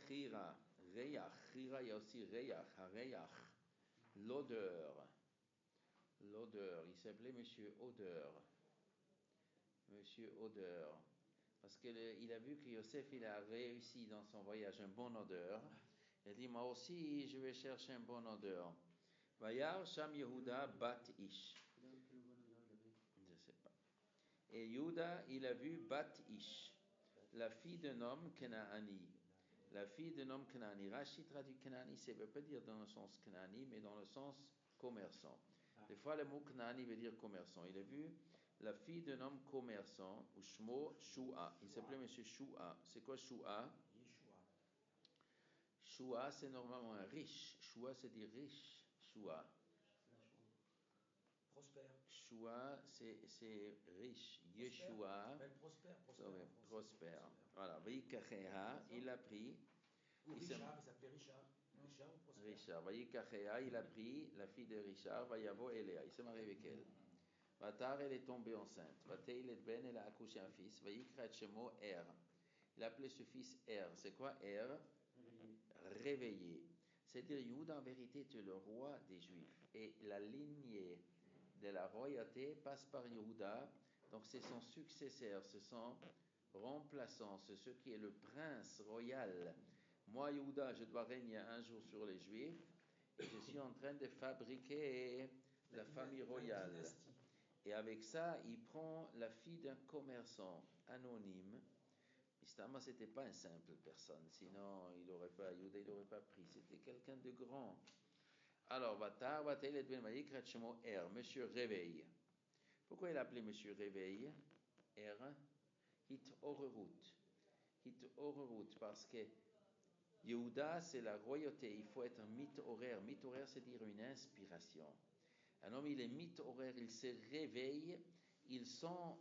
Chira, Reyach, Chira, il y a aussi Reyach, Reyach, l'odeur, il s'appelait Monsieur Odeur, parce qu'il a vu que Yosef, il a réussi dans son voyage un bon odeur, il a dit, moi aussi, je vais chercher un bon odeur. Vayar Sham Yehuda Bat Ish. Je ne sais pas. Et Yehuda, il a vu Bat Ish, la fille d'un homme Kenaani. La fille d'un homme Kenaani. Rashi traduit Kenaani, ça ne veut pas dire dans le sens Kenaani, mais dans le sens commerçant. Des fois, le mot Kenaani veut dire commerçant. Il a vu la fille d'un homme commerçant, ou Shmo Shua. Il s'appelait Monsieur Shua. C'est quoi Shua? Shua, c'est normalement un riche. Shua, c'est dire riche. Shua. Prospère. Shua, c'est riche. Yeshua, prospère. Voilà. Vayikacheha, il a pris. Ou Richard, il s'appelait Richard. Richard ou Prospère. Richard. Vayikacheha, il a pris la fille de Richard, Vayavo Eléa. Il s'est marié avec elle. Vatar, elle est tombée enceinte. Vateilet Ben, elle a accouché un fils. Vayikrat Shemo Er. Il a appelé ce fils Er. C'est quoi Er? Réveillé. C'est-à-dire, Yehuda, en vérité, tu es le roi des Juifs. Et la lignée de la royauté passe par Yehuda. Donc, c'est son successeur, c'est son remplaçant, c'est ce qui est le prince royal. Moi, Yehuda, je dois régner un jour sur les Juifs. Et je suis en train de fabriquer la famille royale. Et avec ça, il prend la fille d'un commerçant anonyme. Istama, ce n'était pas une simple personne, sinon Yehuda, il n'aurait pas pris. C'était quelqu'un de grand. Alors, Monsieur Réveil. Pourquoi il appelait Monsieur Réveil? Hit Orerut, parce que Yehuda, c'est la royauté. Il faut être mit-horaire. Mit-horaire, c'est dire une inspiration. Un homme, il est mit-horaire, il se réveille, il sent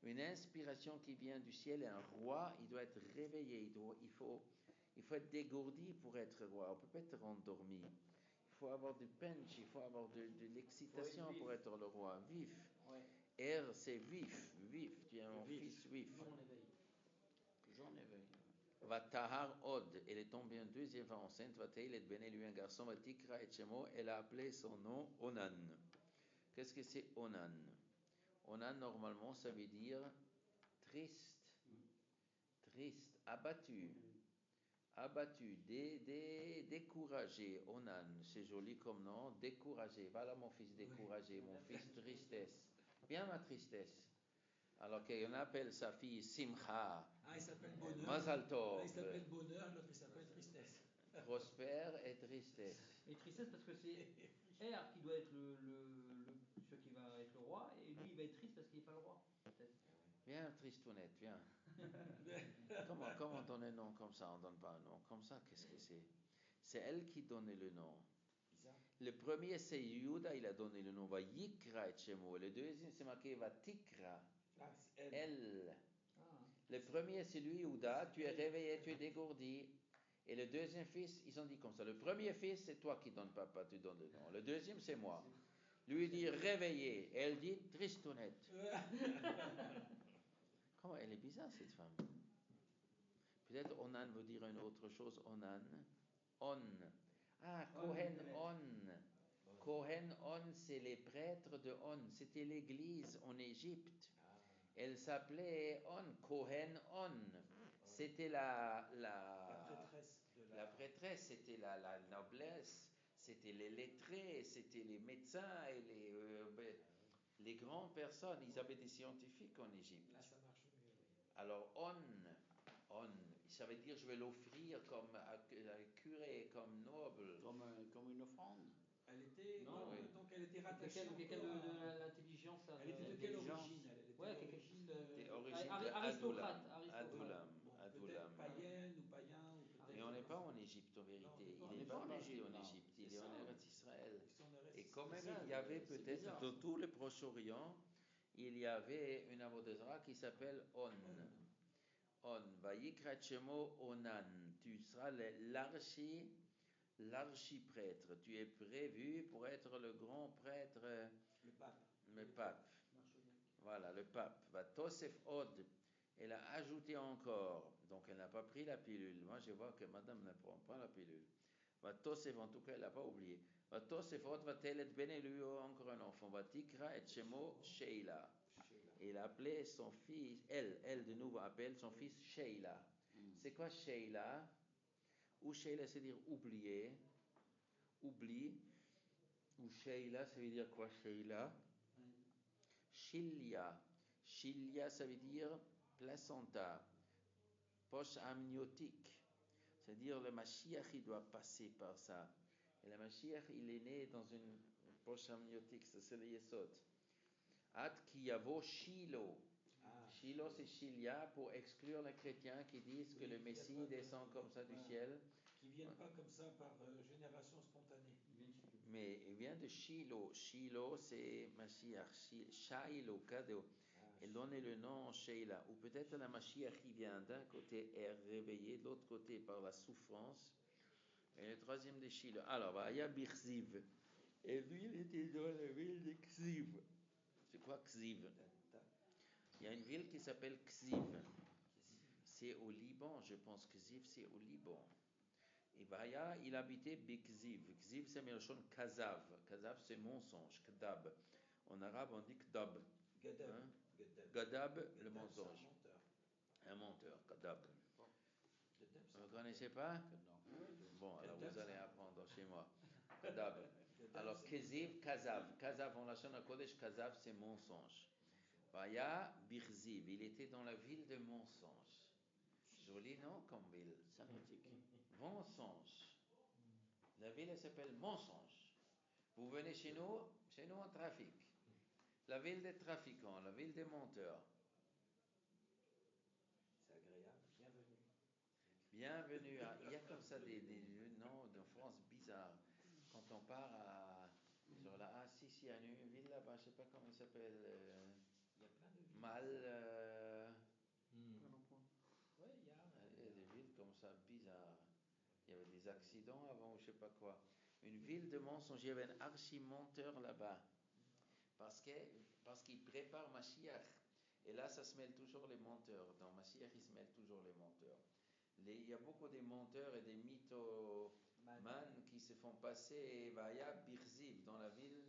une inspiration qui vient du ciel. Et un roi, il doit être réveillé. Il faut être dégourdi pour être roi. On ne peut pas être endormi. Il faut avoir du punch, il faut avoir de l'excitation pour être le roi. Vif. Ouais. C'est vif. Tu es un fils vif. J'en éveille. Vatahar Od, elle est tombée une deuxième fois enceinte. Vatahil et Ben, lui un garçon. Vatikra et Shemo, elle a appelé son nom Onan. Qu'est-ce que c'est Onan? Onan, normalement, ça veut dire triste, abattu, découragé. Onan, c'est joli comme nom, découragé. Voilà mon fils découragé, mon fils tristesse. Bien ma tristesse. Alors qu'on appelle sa fille Simcha. Il s'appelle Bonheur. Mazal Tov. Il s'appelle Bonheur, l'autre il s'appelle Tristesse. prospère et tristesse. Et tristesse parce que c'est R qui doit être celui qui va être le roi, et lui il va être triste parce qu'il n'est pas le roi. Peut-être. Viens, Tristounette, viens. Comment on donne un nom comme ça? On ne donne pas un nom comme ça. Qu'est-ce que c'est? C'est elle qui donne le nom. Le premier, c'est Yuda, il a donné le nom Vayikra et Shemo. Le deuxième, c'est marqué Vatikra. Elle. Le premier, c'est lui, Yuda. Tu es réveillé, tu es dégourdi. Et le deuxième fils, ils ont dit comme ça. Le premier fils, c'est toi qui donnes papa, tu donnes le nom. Le deuxième, c'est moi. Lui il dit réveillé. Elle dit tristounette. Comment elle est bizarre cette femme. Peut-être Onan veut dire une autre chose. Onan. On. Ah, Kohen On. Kohen On, c'est les prêtres de On. C'était l'église en Égypte. Elle s'appelait On. Kohen On. C'était la prêtresse, c'était la noblesse, c'était les lettrés, c'était les médecins et les grandes personnes. Ils avaient des scientifiques en Égypte. Là, ça marche mieux. Alors, on, ça veut dire je vais l'offrir comme curé, comme noble. Comme une offrande. Elle était, Non, oui. Donc elle était rattachée Quelqu'un encore de l'intelligence. Elle était de quelle origine? Elle était D'origine aristocrate. peut-être païenne ou païen. Mais on n'est pas en Égypte en vérité. Il n'est pas parti en Égypte. Il est en Eretz Israël. Et quand même, il y avait peut-être dans tout le Proche-Orient, il y avait une avodazara qui s'appelle On. On. Vayikra Shemo Onan. Tu seras l'archiprêtre. Tu es prévu pour être le grand prêtre. Le pape. Voilà, le pape. Va Tosef Od. Elle a ajouté encore. Donc elle n'a pas pris la pilule. Moi je vois que madame ne prend pas la pilule. Va Tosef, en tout cas, elle n'a pas oublié. Va Tosef Od va Telet Benelu, encore un enfant. Va Tikra et Shemo Sheila. Et il a appelé son fils, elle de nouveau appelle son fils Sheila. C'est quoi Sheila? Ou Sheila, c'est dire oublier, oubli. Ou Sheila, ça veut dire quoi Sheila? Shilia. Shilia, ça veut dire placenta, poche amniotique. C'est-à-dire le Mashiach, il doit passer par ça. Et le Mashiach, il est né dans une poche amniotique, ça c'est le Yesod. At ki yavo Shiloh. Shiloh, c'est Shilia pour exclure les chrétiens qui disent que le Messie descend comme ça du ciel. Qui ne viennent pas comme ça par génération spontanée. Mais il vient de Shiloh. Shiloh, c'est Mashiach. Shiloh, cadeau. Elle donnait le nom Sheila. Ou peut-être la Mashiach qui vient d'un côté est réveillé, de l'autre côté par la souffrance. Et le troisième de Shiloh. Alors, il y a Bichziv. Et lui, il était dans la ville de Ksiv. C'est quoi Ksiv? Il y a une ville qui s'appelle Ksiv. C'est au Liban, je pense. Ksiv, c'est au Liban. Et Vaya, il habitait Bikziv. Ksiv, c'est Melchon Kazav. Kazav, c'est mensonge. Kdab. En arabe, on dit Kdab. Gadab, le mensonge. Un menteur, Gadab. Vous ne connaissez pas? Bon, alors vous allez apprendre chez moi. Gadab. Alors, Ksiv, Kazav. Kazav, on l'a chanté à Kodesh, Kazav, c'est mensonge. Vaya, Bichziv. Il était dans la ville de mensonge. Joli nom comme ville. Sympathique. Mensonge. La ville s'appelle Mensonge. Vous venez chez nous en trafic. La ville des trafiquants, la ville des menteurs. C'est agréable, bienvenue. Bienvenue. Il y a comme ça des noms de France bizarres. Quand on part sur la A6, il y a une ville là-bas, je ne sais pas comment elle s'appelle. Il y a plein de villes. Mal. Oui, il y a des villes comme ça bizarres. Il y avait des accidents avant ou je ne sais pas quoi. Une ville de mensonges. Il y avait un archimenteur là-bas. Parce qu'il prépare Mashiach. Et là, ça se mêle toujours les menteurs. Dans Mashiach, il se mêle toujours les menteurs. Il y a beaucoup de menteurs et des mythomanes qui se font passer Vaya Bichziv dans la ville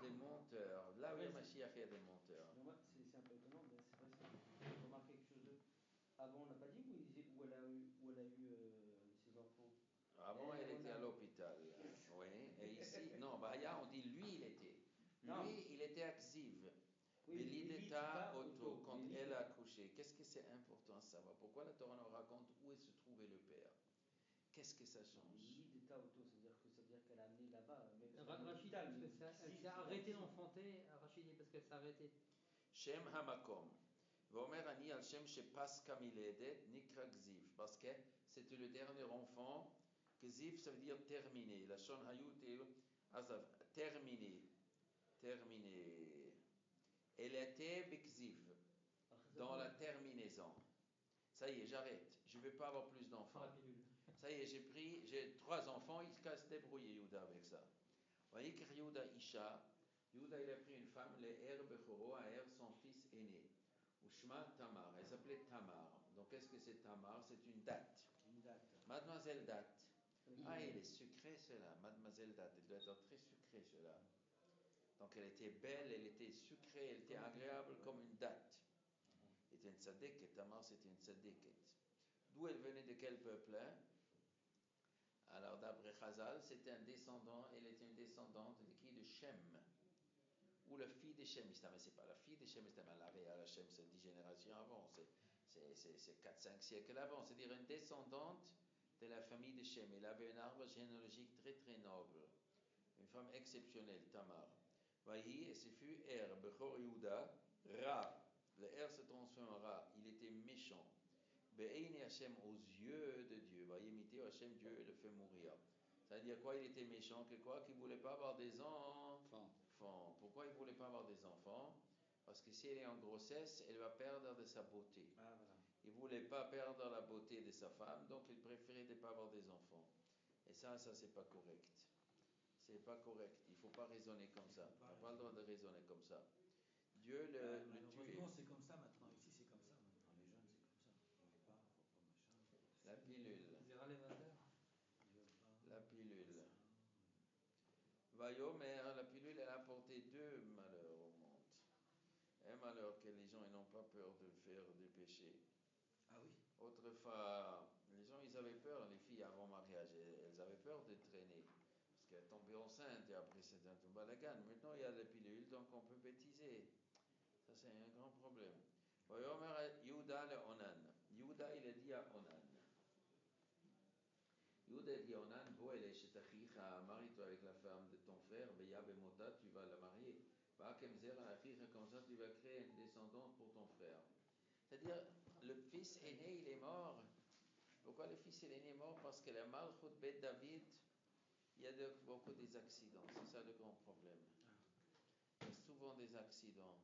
des menteurs. Là où il y a Mashiach, il y a des menteurs. C'est un peu étonnant, mais c'est vrai que j'ai remarqué quelque chose de... Avant, on n'a pas dit où elle a eu ses enfants. Avant, elle était à l'hôpital. Oui. Et ici, non, Vaya, on dit lui, il était. Lui, il était actif. Belideta Otto, quand elle a accouché. Qu'est-ce que c'est important à savoir? Pourquoi la Torah nous raconte où se trouvait le père? Qu'est-ce ça change. Il lit d'état auto, c'est-à-dire qu'elle a amené là-bas. Rachid, elle s'est arrêtée d'enfanter, Rachid, parce qu'elle s'est arrêtée. Shem Hamakom. Vomer Ani al Shem Shepaska Miledet Nikra Gziv. Parce que c'était le dernier enfant. Gziv, ça veut dire terminé. La Shon Hayut et Azav. Terminé. Terminé. Elle était Bikziv. Dans la terminaison. Ça y est, j'arrête. Je ne veux pas avoir plus d'enfants. Ça y est, j'ai 3 enfants, il se débrouiller Yehuda avec ça. Voyez que Yehuda Isha, Yehuda il a pris une femme, le Bechoro, son fils aîné. Ushma Tamar, elle s'appelait Tamar. Donc qu'est-ce que c'est Tamar? C'est une date. Mademoiselle date. Ah, il est sucré cela, Mademoiselle date. Elle doit être très sucrée cela. Donc elle était belle, elle était sucrée, elle était agréable comme une date. C'était une tzaddiket, Tamar c'était une tzaddiket. D'où elle venait, de quel peuple? Alors d'après Chazal, c'était un descendant, elle était une descendante de qui? De Shem. Ou la fille de Shem. Mais c'est pas la fille de Shem, elle avait à la Shem, c'est 10 générations avant, c'est 4-5 siècles avant. C'est-à-dire une descendante de la famille de Shem. Elle avait un arbre généalogique très très noble. Une femme exceptionnelle, Tamar. Vahi, et ce fut Bechor Yehuda, Ra. Le se transforme en Ra. Il était méchant. Be'eini Hashem, aux yeux de Dieu. Va imiter Hashem, Dieu le fait mourir. C'est-à-dire quoi? Il était méchant, que quoi? Qu'il ne voulait pas avoir des enfants. Pourquoi il ne voulait pas avoir des enfants? Parce que si elle est en grossesse, elle va perdre de sa beauté. Ah, voilà. Il ne voulait pas perdre la beauté de sa femme, donc il préférait ne pas avoir des enfants. Et ça c'est pas correct. C'est pas correct. Il ne faut pas raisonner comme ça. On n'a pas le droit de raisonner comme ça. Dieu le tue. Malheureusement, c'est comme ça maintenant. Ici, c'est comme ça maintenant. Les jeunes, c'est comme ça. Ils veulent pas, faut pas machin. La pilule. La pilule. Vayomer, la pilule, elle a apporté 2 malheurs au monde. Un malheur que les gens n'ont pas peur de faire des péchés. Ah oui. Autrefois, les gens, ils avaient peur, les filles avant mariage, elles avaient peur de traîner. Parce qu'elles tombaient enceintes et après c'était un balagan. Maintenant, il y a la pilule, donc on peut bêtiser. Ça, c'est un grand problème. Vayomer Yehuda le Onan. Yehuda, il a dit à Onan. Yehuda dit à Onan, marie-toi avec la femme de ton frère, Beya Bemota, tu vas la marier. Comme ça, tu vas créer une descendante pour ton frère. C'est-à-dire, le fils aîné, il est mort. Pourquoi le fils aîné est mort? Parce que la Malchut Bet David, il y a beaucoup des accidents. C'est ça le grand problème. Il y a souvent des accidents.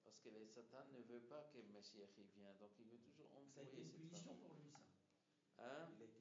Parce que le Satan ne veut pas que Mashiach vienne. Donc il veut toujours envoyer cette famille. Ça a été une punition pour lui, ça. Hein? Il a été